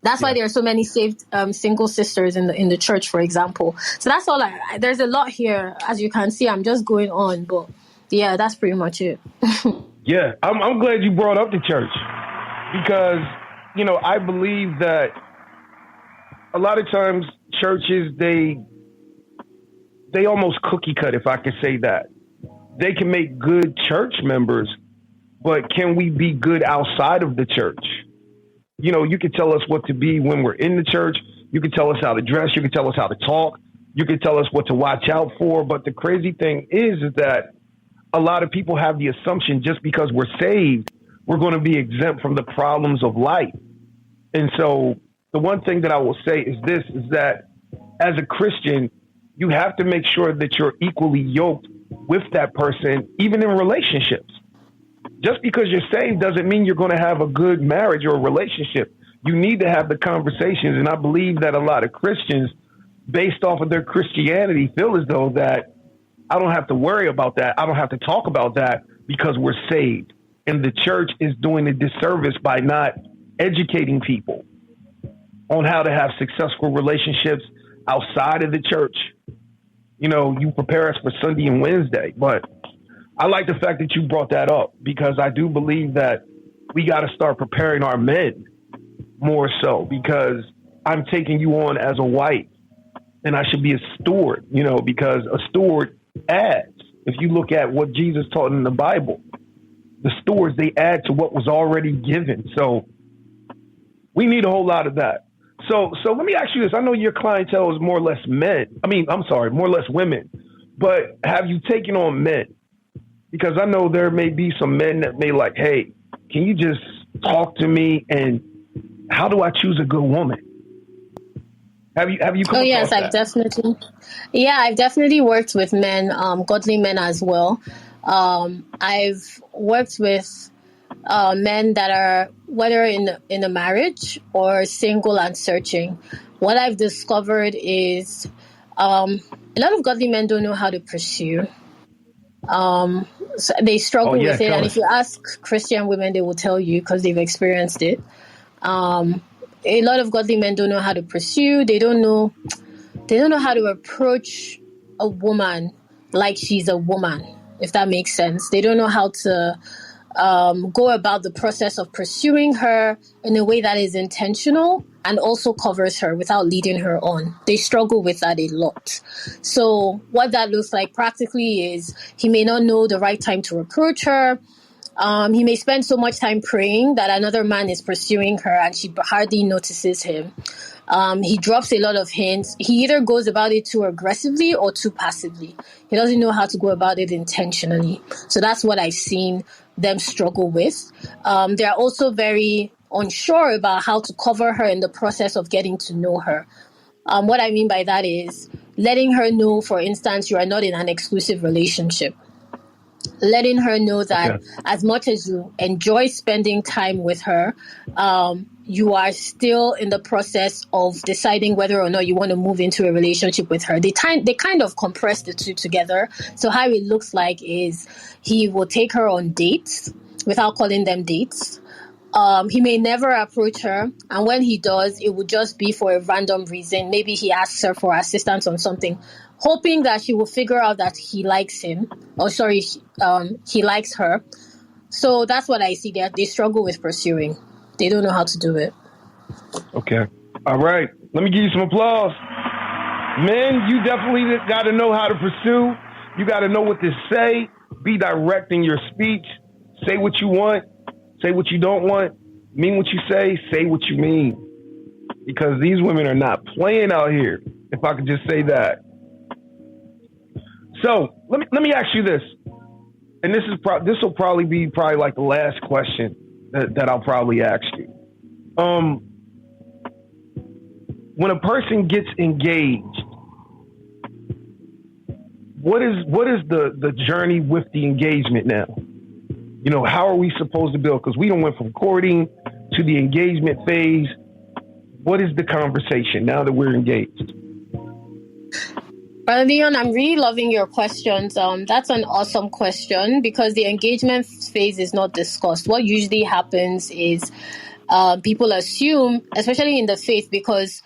That's why there are so many saved single sisters in the church, for example. So that's all. There's a lot here, as you can see. I'm just going on, but yeah, that's pretty much it. Yeah, I'm glad you brought up the church because, I believe that a lot of times churches, they almost cookie cut, if I could say that. They can make good church members, but can we be good outside of the church? You can tell us what to be when we're in the church. You can tell us how to dress. You can tell us how to talk. You can tell us what to watch out for. But the crazy thing is that a lot of people have the assumption just because we're saved, we're going to be exempt from the problems of life. And so the one thing that I will say is that as a Christian, you have to make sure that you're equally yoked with that person, even in relationships. Just because you're saved doesn't mean you're going to have a good marriage or a relationship. You need to have the conversations. And I believe that a lot of Christians, based off of their Christianity, feel as though that I don't have to worry about that. I don't have to talk about that because we're saved. And the church is doing a disservice by not educating people on how to have successful relationships outside of the church. You prepare us for Sunday and Wednesday, but I like the fact that you brought that up because I do believe that we got to start preparing our men more so because I'm taking you on as a wife and I should be a steward, because a steward adds. If you look at what Jesus taught in the Bible, the stewards, they add to what was already given. So we need a whole lot of that. So let me ask you this. I know your clientele is more or less more or less women, but have you taken on men? Because I know there may be some men that may like, hey, can you just talk to me and how do I choose a good woman? Have you come across that? I've definitely worked with men, godly men as well. I've worked with men that are whether in a marriage or single and searching. What I've discovered is a lot of godly men don't know how to pursue. So they struggle with it, and if you ask Christian women, they will tell you because they've experienced it. a lot of godly men don't know how to pursue. They don't know how to approach a woman like she's a woman, if that makes sense. They don't know how to go about the process of pursuing her in a way that is intentional and also covers her without leading her on. They struggle with that a lot. So what that looks like practically is he may not know the right time to approach her. He may spend so much time praying that another man is pursuing her and she hardly notices him. He drops a lot of hints. He either goes about it too aggressively or too passively. He doesn't know how to go about it intentionally. So that's what I've seen them struggle with. They are also very unsure about how to cover her in the process of getting to know her. What I mean by that is letting her know, for instance, you are not in an exclusive relationship. Letting her know that as much as you enjoy spending time with her, you are still in the process of deciding whether or not you want to move into a relationship with her. They kind of compress the two together. So how it looks like is he will take her on dates without calling them dates. He may never approach her, and when he does, it would just be for a random reason. Maybe he asks her for assistance on something, hoping that she will figure out that he likes him, he likes her. So that's what I see there. They struggle with pursuing. They don't know how to do it. Okay. All right. Let me give you some applause. Men, you definitely got to know how to pursue. You got to know what to say. Be direct in your speech. Say what you want. Say what you don't want. Mean what you say what you mean. Because these women are not playing out here, if I could just say that. So let me ask you this, and this will probably be like the last question that I'll probably ask you. When a person gets engaged, what is the journey with the engagement now? You know, how are we supposed to build? Because we done went from courting to the engagement phase. What is the conversation now that we're engaged? Leon, I'm really loving your questions. That's an awesome question because the engagement phase is not discussed. What usually happens is people assume, especially in the faith, because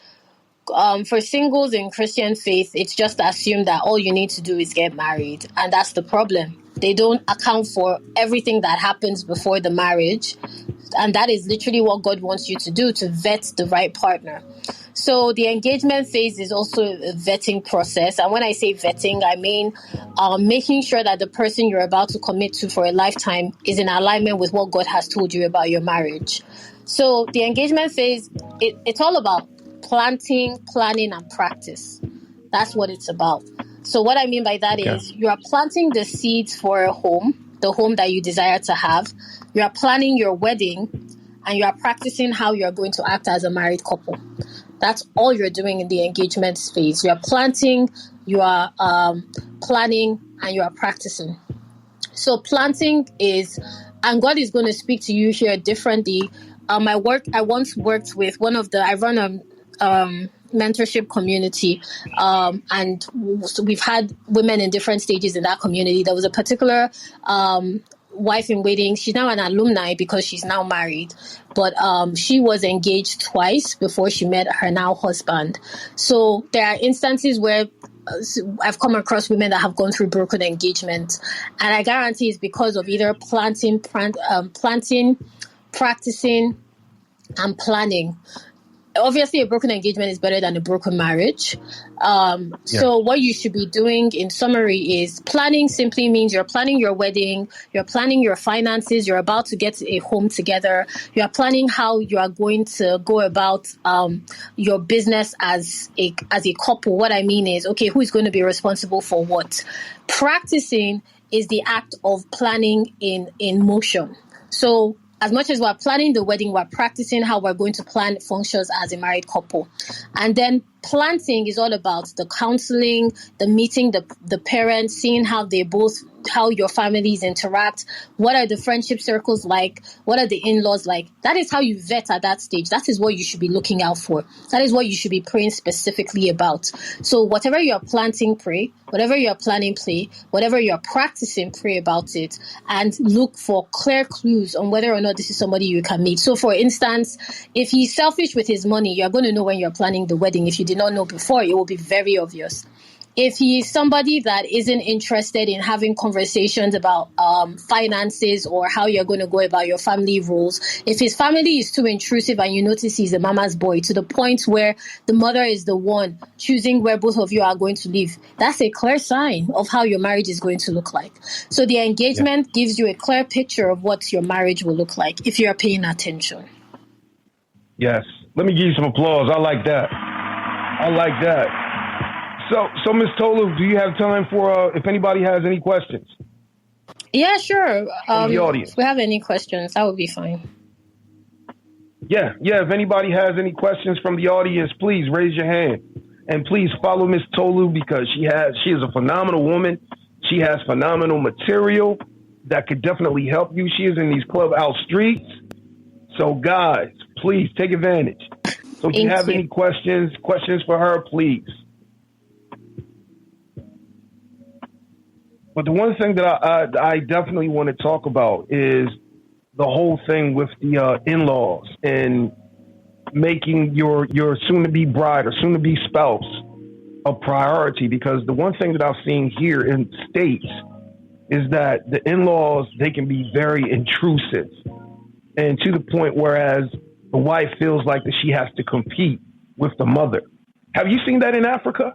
for singles in Christian faith, it's just assumed that all you need to do is get married. And that's the problem. They don't account for everything that happens before the marriage. And that is literally what God wants you to do, to vet the right partner. So the engagement phase is also a vetting process. And when I say vetting, I mean making sure that the person you're about to commit to for a lifetime is in alignment with what God has told you about your marriage. So the engagement phase, it's all about planting, planning, and practice. That's what it's about. So what I mean by that is you are planting the seeds for a home, the home that you desire to have. You are planning your wedding, and you are practicing how you are going to act as a married couple. That's all you're doing in the engagement phase. You are planting, you are planning, and you are practicing. So planting is, and God is going to speak to you here differently. I once worked with I run a mentorship community, and so we've had women in different stages in that community. There was a particular wife in waiting. She's now an alumni because she's now married, but she was engaged twice before she met her now husband. So there are instances where I've come across women that have gone through broken engagement, and I guarantee it's because of either planting, practicing, and planning. Obviously, a broken engagement is better than a broken marriage. So what you should be doing in summary is planning simply means you're planning your wedding, you're planning your finances, you're about to get a home together, you're planning how you are going to go about your business as a couple. What I mean is, okay, who is going to be responsible for what? Practicing is the act of planning in motion. So as much as we're planning the wedding, we're practicing how we're going to plan functions as a married couple. And then planting is all about the counseling, the meeting the parents, seeing how your families interact. What are the friendship circles like? What are the in-laws like? That is how you vet at that stage. That is what you should be looking out for. That is what you should be praying specifically about. So whatever you're planting, pray. Whatever you're planning, pray. Whatever you're practicing, pray about it. And look for clear clues on whether or not this is somebody you can meet. So for instance, if he's selfish with his money, you're going to know when you're planning the wedding. If you did not know before, it will be very obvious. If he is somebody that isn't interested in having conversations about finances or how you're going to go about your family roles, if his family is too intrusive and you notice he's a mama's boy to the point where the mother is the one choosing where both of you are going to live, that's a clear sign of how your marriage is going to look like. So the engagement gives you a clear picture of what your marriage will look like if you're paying attention. Yes. Let me give you some applause. I like that. So Ms. Tolu, do you have time for if anybody has any questions? Yeah, sure. From the audience. If we have any questions, that would be fine. Yeah. If anybody has any questions from the audience, please raise your hand. And please follow Ms. Tolu because she is a phenomenal woman. She has phenomenal material that could definitely help you. She is in these Clubhouse streets. So guys, please take advantage. So if you have any questions for her, please. But the one thing that I definitely want to talk about is the whole thing with the in-laws and making your soon-to-be bride or soon-to-be spouse a priority. Because the one thing that I've seen here in States is that the in-laws, they can be very intrusive. And to the point whereas the wife feels like that she has to compete with the mother. Have you seen that in Africa?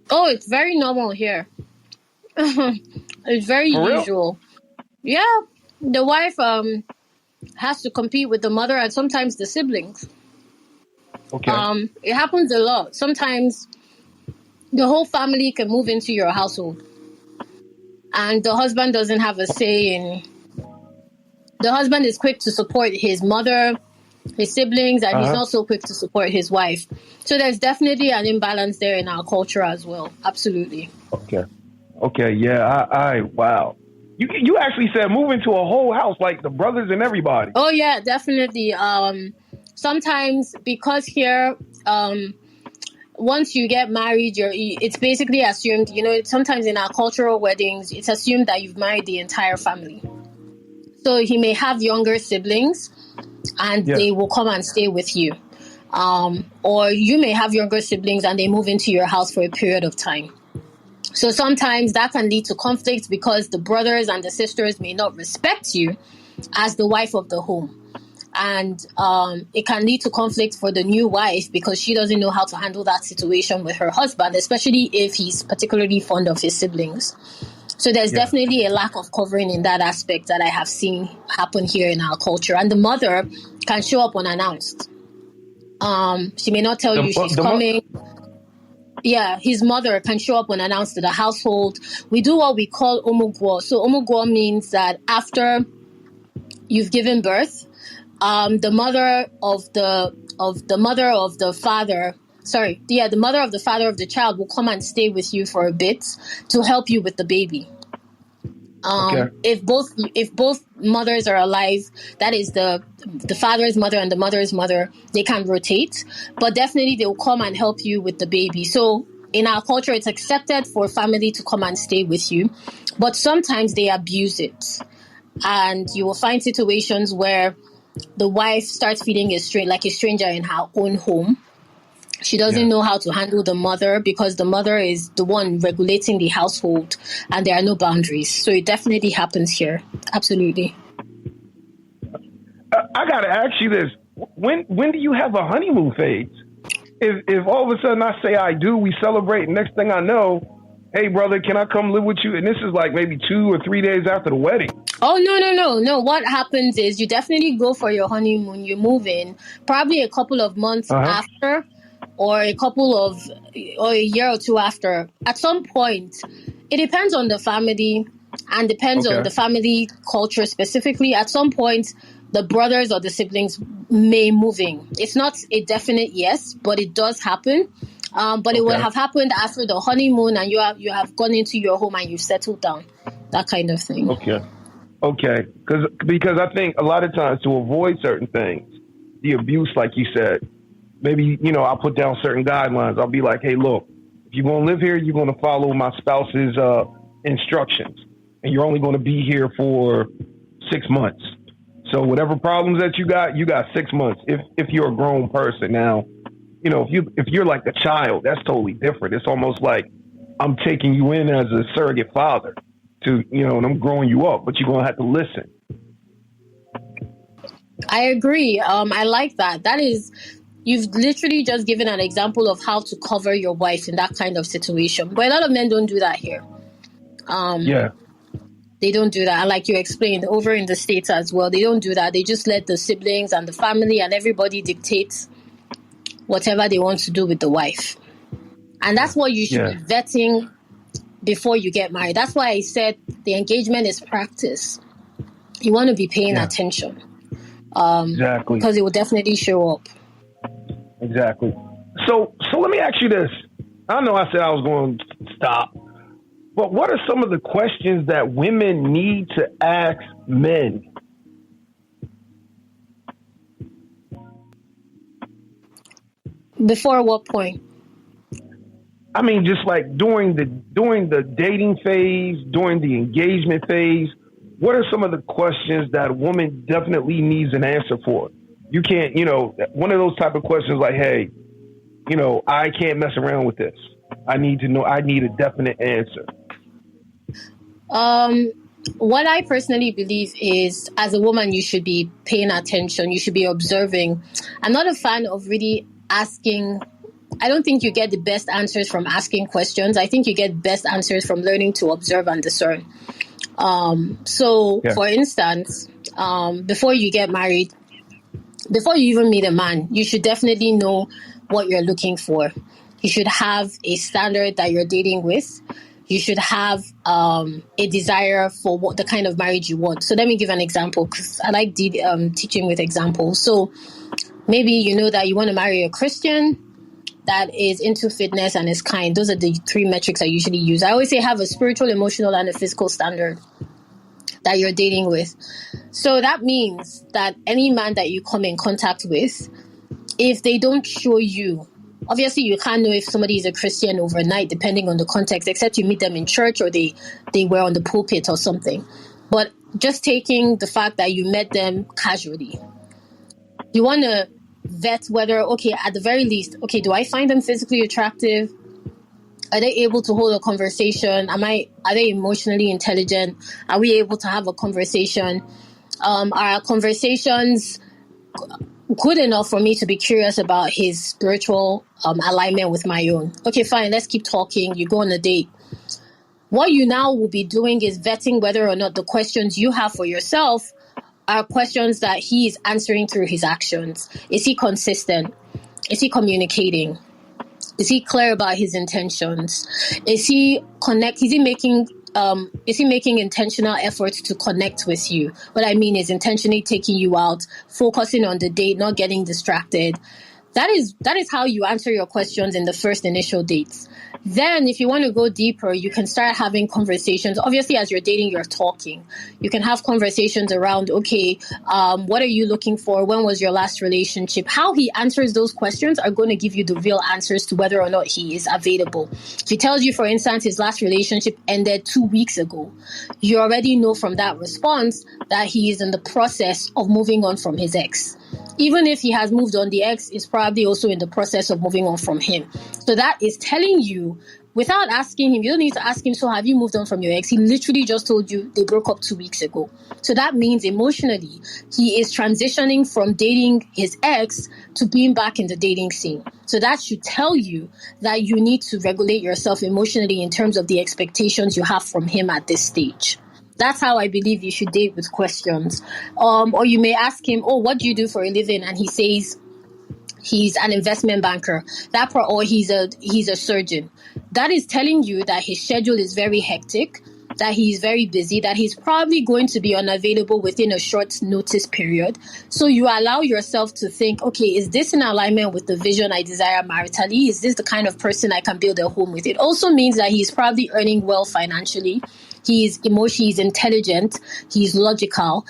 Oh, it's very normal here. It's very usual. Yeah, the wife has to compete with the mother and sometimes the siblings. Okay. It happens a lot. Sometimes the whole family can move into your household, and the husband doesn't have a say in. The husband is quick to support his mother, his siblings, and he's not so quick to support his wife. So there's definitely an imbalance there in our culture as well. Absolutely. Okay, yeah, wow. You actually said move into a whole house, like the brothers and everybody. Oh, yeah, definitely. Sometimes because here, once you get married, it's basically assumed, sometimes in our cultural weddings, it's assumed that you've married the entire family. So he may have younger siblings and they will come and stay with you. Or you may have younger siblings and they move into your house for a period of time. So sometimes that can lead to conflict because the brothers and the sisters may not respect you as the wife of the home. And it can lead to conflict for the new wife because she doesn't know how to handle that situation with her husband, especially if he's particularly fond of his siblings. So there's definitely a lack of covering in that aspect that I have seen happen here in our culture. And the mother can show up unannounced. She may not tell you she's coming. Yeah, his mother can show up unannounced to the household. We do what we call omugwo. So omugwo means that after you've given birth, the mother of the father of the child will come and stay with you for a bit to help you with the baby. If both mothers are alive, that is the father's mother and the mother's mother, they can rotate, but definitely they will come and help you with the baby. So in our culture, it's accepted for family to come and stay with you, but sometimes they abuse it, and you will find situations where the wife starts feeling a stranger in her own home. She doesn't know how to handle the mother because the mother is the one regulating the household and there are no boundaries. So it definitely happens here. Absolutely. I got to ask you this. When do you have a honeymoon phase? If all of a sudden I say I do, we celebrate, and next thing I know, hey, brother, can I come live with you? And this is like maybe 2 or 3 days after the wedding. Oh, no. What happens is you definitely go for your honeymoon. You move in probably a couple of months after, or or a year or two after. At some point, it depends on the family and depends on the family culture specifically. At some point, the brothers or the siblings may move in. It's not a definite yes, but it does happen. But it would have happened after the honeymoon, and you have gone into your home and you've settled down, that kind of thing. Okay. Because I think a lot of times to avoid certain things, the abuse, like you said, maybe, I'll put down certain guidelines. I'll be like, hey, look, if you're going to live here, you're going to follow my spouse's instructions, and you're only going to be here for 6 months. So whatever problems that you got 6 months. If you're a grown person now, if you're like a child, that's totally different. It's almost like I'm taking you in as a surrogate father and I'm growing you up, but you're going to have to listen. I agree. I like that. That is, you've literally just given an example of how to cover your wife in that kind of situation. But a lot of men don't do that here. They don't do that. And like you explained, over in the States as well, they don't do that. They just let the siblings and the family and everybody dictate whatever they want to do with the wife. And that's what you should be vetting before you get married. That's why I said the engagement is practice. You want to be paying attention. Exactly. Because it will definitely show up. Exactly. So let me ask you this. I know I said I was going to stop, but what are some of the questions that women need to ask men? Before what point? I mean, just like during the dating phase, during the engagement phase, what are some of the questions that a woman definitely needs an answer for? You can't, one of those type of questions like, hey, I can't mess around with this. I need to know. I need a definite answer. What I personally believe is, as a woman, you should be paying attention. You should be observing. I'm not a fan of really asking. I don't think you get the best answers from asking questions. I think you get best answers from learning to observe and discern. For instance, before you get married, before you even meet a man, you should definitely know what you're looking for. You should have a standard that you're dating with. You should have a desire for what the kind of marriage you want. So let me give an example, because I like teaching with examples. So maybe you know that you want to marry a Christian that is into fitness and is kind. Those are the 3 metrics I usually use. I always say have a spiritual, emotional, and a physical standard that you're dating with. So that means that any man that you come in contact with, if they don't show you, obviously you can't know if somebody is a Christian overnight, depending on the context, except you meet them in church or they were on the pulpit or something. But just taking the fact that you met them casually, you want to vet whether, at the very least, do I find them physically attractive? Are they able to hold a conversation? Are they emotionally intelligent? Are we able to have a conversation? Are our conversations good enough for me to be curious about his spiritual alignment with my own? Okay, fine, let's keep talking. You go on a date. What you now will be doing is vetting whether or not the questions you have for yourself are questions that he is answering through his actions. Is he consistent? Is he communicating? Is he clear about his intentions? Is he making intentional efforts to connect with you? What I mean is intentionally taking you out, focusing on the date, not getting distracted. That is how you answer your questions in the first initial dates. Then if you want to go deeper, you can start having conversations. Obviously, as you're dating, you're talking. You can have conversations around, what are you looking for? When was your last relationship? How he answers those questions are going to give you the real answers to whether or not he is available. If he tells you, for instance, his last relationship ended 2 weeks ago, you already know from that response that he is in the process of moving on from his ex. Even if he has moved on, the ex is probably also in the process of moving on from him. So that is telling you, without asking him, you don't need to ask him, so have you moved on from your ex? He literally just told you they broke up 2 weeks ago. So that means emotionally, he is transitioning from dating his ex to being back in the dating scene. So that should tell you that you need to regulate yourself emotionally in terms of the expectations you have from him at this stage. That's how I believe you should date with questions. Or you may ask him, what do you do for a living? And he says he's an investment banker. Or he's a surgeon. That is telling you that his schedule is very hectic that he's very busy, that he's probably going to be unavailable within a short notice period. So you allow yourself to think, okay, is this in alignment with the vision I desire maritally? Is this the kind of person I can build a home with? It also means that he's probably earning well financially. He's emotional, he's intelligent, he's logical,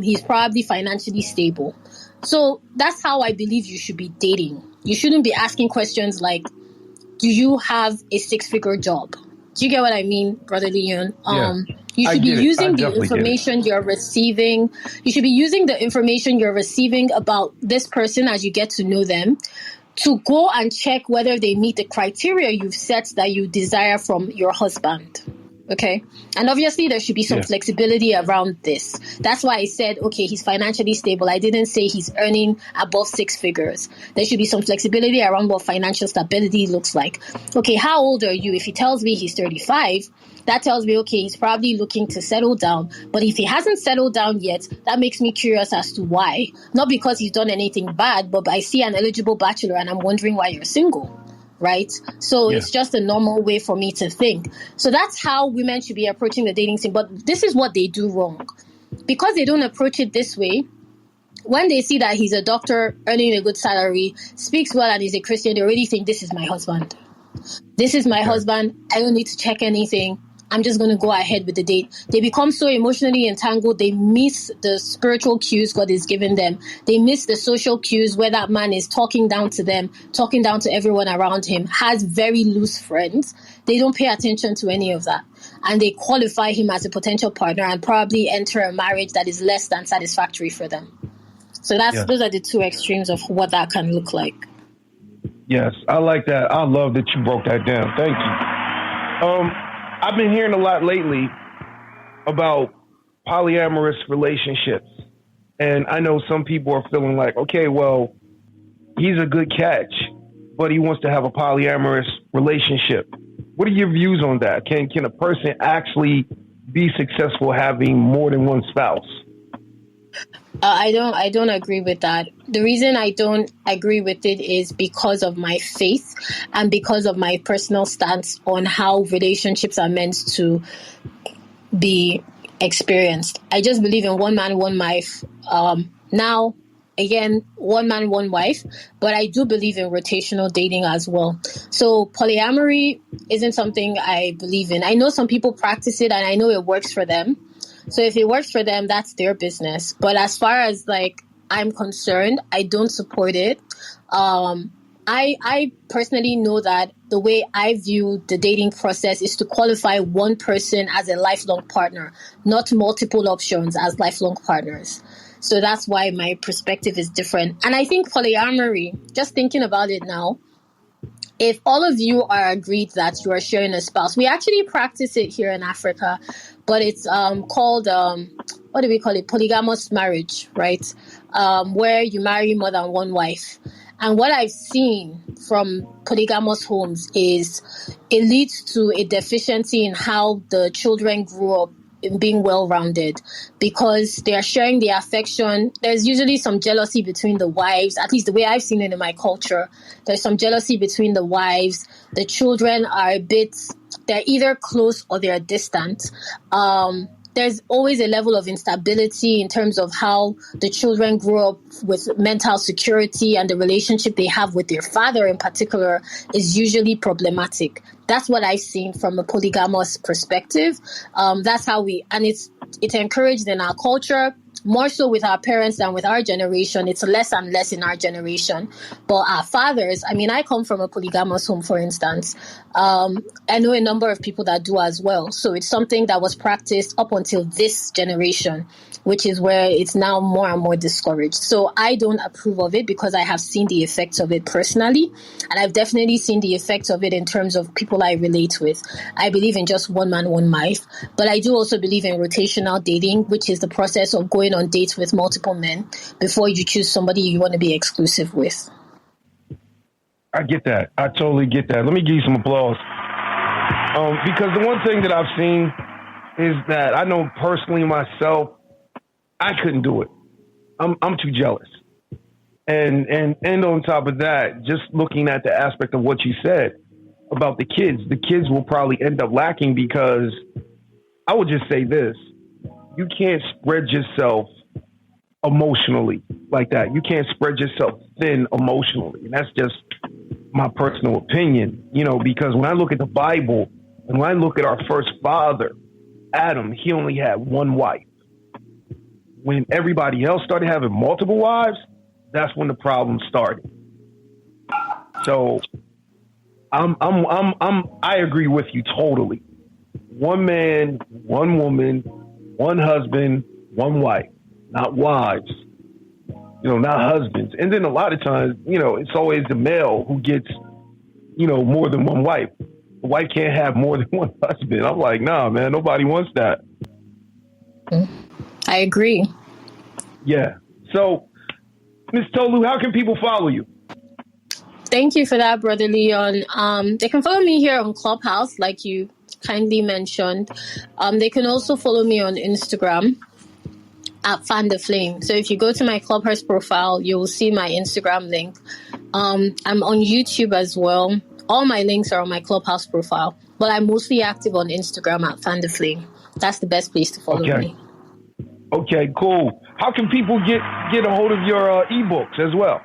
he's probably financially stable. So that's how I believe you should be dating. You shouldn't be asking questions like, do you have a 6-figure job? Do you get what I mean, Brother Leon? You should be using the information you're receiving. You should be using the information you're receiving about this person as you get to know them to go and check whether they meet the criteria you've set that you desire from your husband. Okay. And obviously there should be some flexibility around this. That's why I said, okay, he's financially stable. I didn't say he's earning above 6 figures. There should be some flexibility around what financial stability looks like. Okay, how old are you? If he tells me he's 35, that tells me, okay, he's probably looking to settle down. But if he hasn't settled down yet, that makes me curious as to why. Not because he's done anything bad, but I see an eligible bachelor and I'm wondering why you're single. Right? So it's just a normal way for me to think. So that's how women should be approaching the dating scene. But this is what they do wrong. Because they don't approach it this way, when they see that he's a doctor earning a good salary, speaks well and is a Christian, they already think this is my husband. This is my husband. I don't need to check anything. I'm just going to go ahead with the date. They become so emotionally entangled, they miss the spiritual cues God is giving them. They miss the social cues where that man is talking down to them, talking down to everyone around him, has very loose friends. They don't pay attention to any of that. And they qualify him as a potential partner and probably enter a marriage that is less than satisfactory for them. So those are the two extremes of what that can look like. Yes, I like that. I love that you broke that down. Thank you. I've been hearing a lot lately about polyamorous relationships. And I know some people are feeling like, okay, well, he's a good catch, but he wants to have a polyamorous relationship. What are your views on that? Can a person actually be successful having more than one spouse? I don't agree with that. The reason I don't agree with it is because of my faith and because of my personal stance on how relationships are meant to be experienced. I just believe in one man, one wife. Now, again, one man, one wife, but I do believe in rotational dating as well. So polyamory isn't something I believe in. I know some people practice it and I know it works for them. So if it works for them, that's their business. But as far as I'm concerned, I don't support it. I personally know that the way I view the dating process is to qualify one person as a lifelong partner, not multiple options as lifelong partners. So that's why my perspective is different. And I think polyamory, just thinking about it now, if all of you are agreed that you are sharing a spouse, we actually practice it here in Africa, but it's called, what do we call it? Polygamous marriage, right? Where you marry more than one wife. And what I've seen from polygamous homes is it leads to a deficiency in how the children grew up in being well-rounded because they are sharing their affection. There's usually some jealousy between the wives, at least the way I've seen it in my culture. There's some jealousy between the wives. The children are they're either close or they're distant. There's always a level of instability in terms of how the children grow up with mental security, and the relationship they have with their father in particular is usually problematic. That's what I've seen from a polygamous perspective. That's how it's encouraged in our culture, more so with our parents than with our generation. It's less and less in our generation. But our fathers, I come from a polygamous home, for instance. I know a number of people that do as well. So it's something that was practiced up until this generation, which is where it's now more and more discouraged. So I don't approve of it because I have seen the effects of it personally. And I've definitely seen the effects of it in terms of people I relate with. I believe in just one man, one wife. But I do also believe in rotational dating, which is the process of going on dates with multiple men before you choose somebody you want to be exclusive with. I get that. I totally get that. Let me give you some applause. Because the one thing that I've seen is that I know personally myself, I couldn't do it. I'm too jealous. And on top of that, just looking at the aspect of what you said about the kids will probably end up lacking because I would just say this. You can't spread yourself emotionally like that. You can't spread yourself thin emotionally. And that's just my personal opinion, because when I look at the Bible and when I look at our first father, Adam, he only had one wife. When everybody else started having multiple wives, that's when the problem started. So I agree with you totally. One man, one woman, one husband, one wife, not wives, not husbands. And then a lot of times, it's always the male who gets, more than one wife. The wife can't have more than one husband. I'm like, nah, man, nobody wants that. I agree. Yeah. So, Ms. Tolu, how can people follow you? Thank you for that, Brother Leon. They can follow me here on Clubhouse, like you kindly mentioned. They can also follow me on Instagram at Fan the Flame. So if you go to my Clubhouse profile, you will see my Instagram link. I'm on YouTube as well. All my links are on my Clubhouse profile, but I'm mostly active on Instagram at Fan the Flame. That's the best place to follow me. Okay, cool. How can people get a hold of your ebooks as well?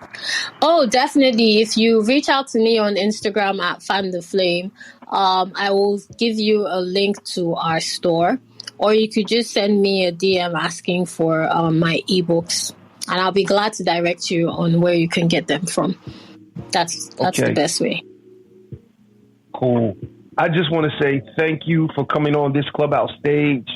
Oh, definitely. If you reach out to me on Instagram at Fan the Flame, I will give you a link to our store, or you could just send me a DM asking for my ebooks, and I'll be glad to direct you on where you can get them from. That's the best way. Cool. I just want to say thank you for coming on this Clubhouse stage.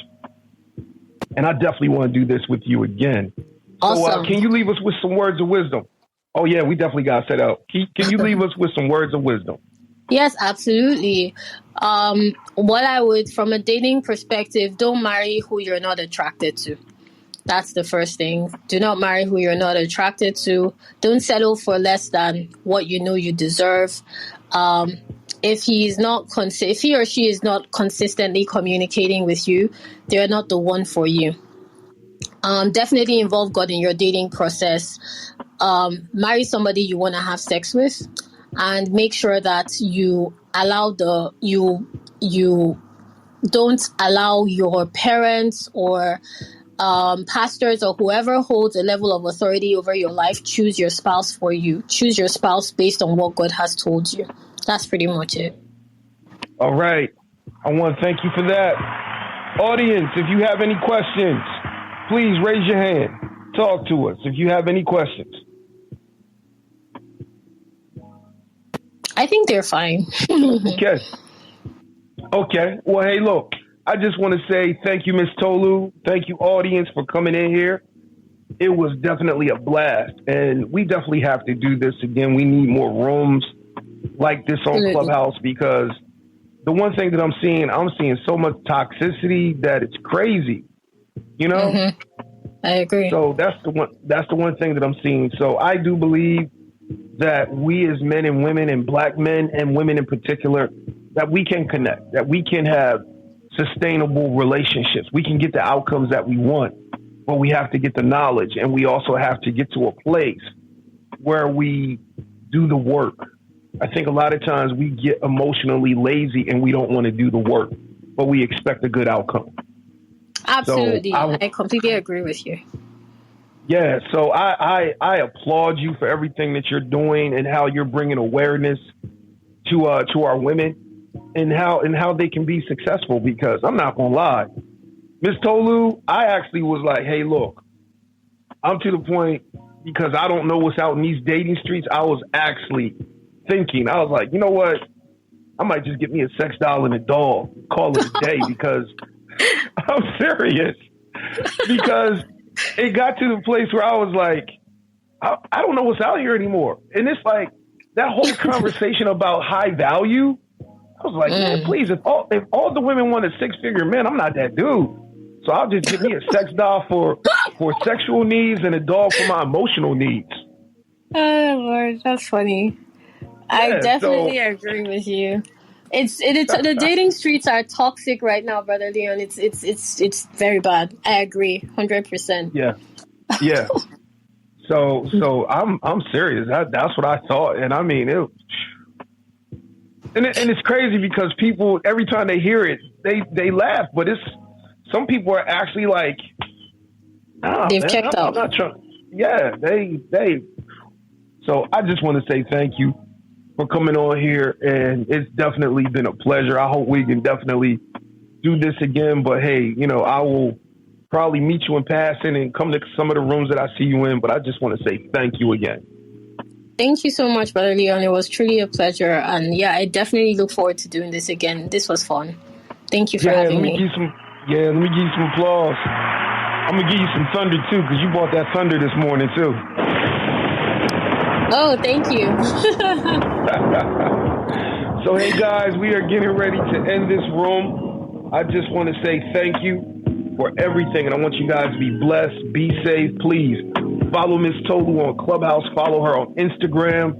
And I definitely want to do this with you again. Awesome. So can you leave us with some words of wisdom? Oh, yeah, we definitely got set up. Can you leave us with some words of wisdom? Yes, absolutely. What I would, from a dating perspective, don't marry who you're not attracted to. That's the first thing. Do not marry who you're not attracted to. Don't settle for less than what you know you deserve. If he or she is not consistently communicating with you, they're not the one for you. Definitely involve God in your dating process. Marry somebody you want to have sex with, and make sure that you don't allow your parents or pastors or whoever holds a level of authority over your life choose your spouse for you. Choose your spouse based on what God has told you. That's pretty much it. All right. I want to thank you for that. Audience, if you have any questions, please raise your hand. Talk to us if you have any questions. I think they're fine. Okay. Well, hey, look, I just want to say thank you, Miss Tolu. Thank you, audience, for coming in here. It was definitely a blast, and we definitely have to do this again. We need more rooms like this on Clubhouse, because the one thing that I'm seeing so much toxicity that it's crazy, Mm-hmm. I agree. So that's the one thing that I'm seeing. So I do believe that we as men and women, and black men and women in particular, that we can connect, that we can have sustainable relationships. We can get the outcomes that we want, but we have to get the knowledge, and we also have to get to a place where we do the work. I think a lot of times we get emotionally lazy and we don't want to do the work, but we expect a good outcome. Absolutely. So I completely agree with you. Yeah. So I applaud you for everything that you're doing and how you're bringing awareness to our women and how they can be successful, because I'm not going to lie, Miss Tolu, I actually was like, hey, look, I'm to the point, because I don't know what's out in these dating streets. I was actually thinking, I was like, you know what? I might just get me a sex doll and a doll, call it a day, because I'm serious. Because it got to the place where I was like, I don't know what's out here anymore. And it's like that whole conversation about high value. I was like, man, please, if all the women want a 6-figure man, I'm not that dude. So I'll just get me a sex doll for sexual needs and a doll for my emotional needs. Oh, Lord, that's funny. Yeah, I definitely agree with you. It's the dating streets are toxic right now, Brother Leon. It's very bad. I agree, 100%. Yeah. So I'm serious. That's what I thought, and I mean it. And it's crazy because people, every time they hear it, they laugh, but some people are actually like, they've checked out. I'm not trying. Yeah, they. So I just want to say thank you for coming on here, and it's definitely been a pleasure. I hope we can definitely do this again. But hey, I will probably meet you in passing and come to some of the rooms that I see you in. But I just want to say thank you again. Thank you so much, Brother Leon. It was truly a pleasure. And yeah, I definitely look forward to doing this again. This was fun. Thank you for having me. Let me give you some applause. I'm going to give you some thunder, too, because you brought that thunder this morning, too. Oh, thank you. So, hey, guys, we are getting ready to end this room. I just want to say thank you for everything, and I want you guys to be blessed, be safe. Please follow Miss Tolu on Clubhouse. Follow her on Instagram.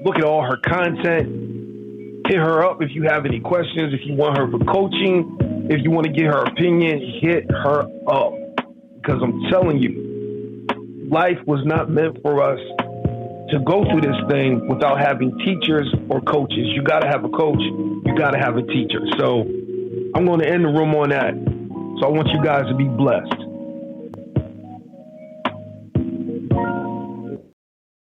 Look at all her content. Hit her up if you have any questions, if you want her for coaching, if you want to get her opinion, hit her up. Because I'm telling you, life was not meant for us to go through this thing without having teachers or coaches. You got to have a coach. You got to have a teacher. So I'm going to end the room on that. So I want you guys to be blessed.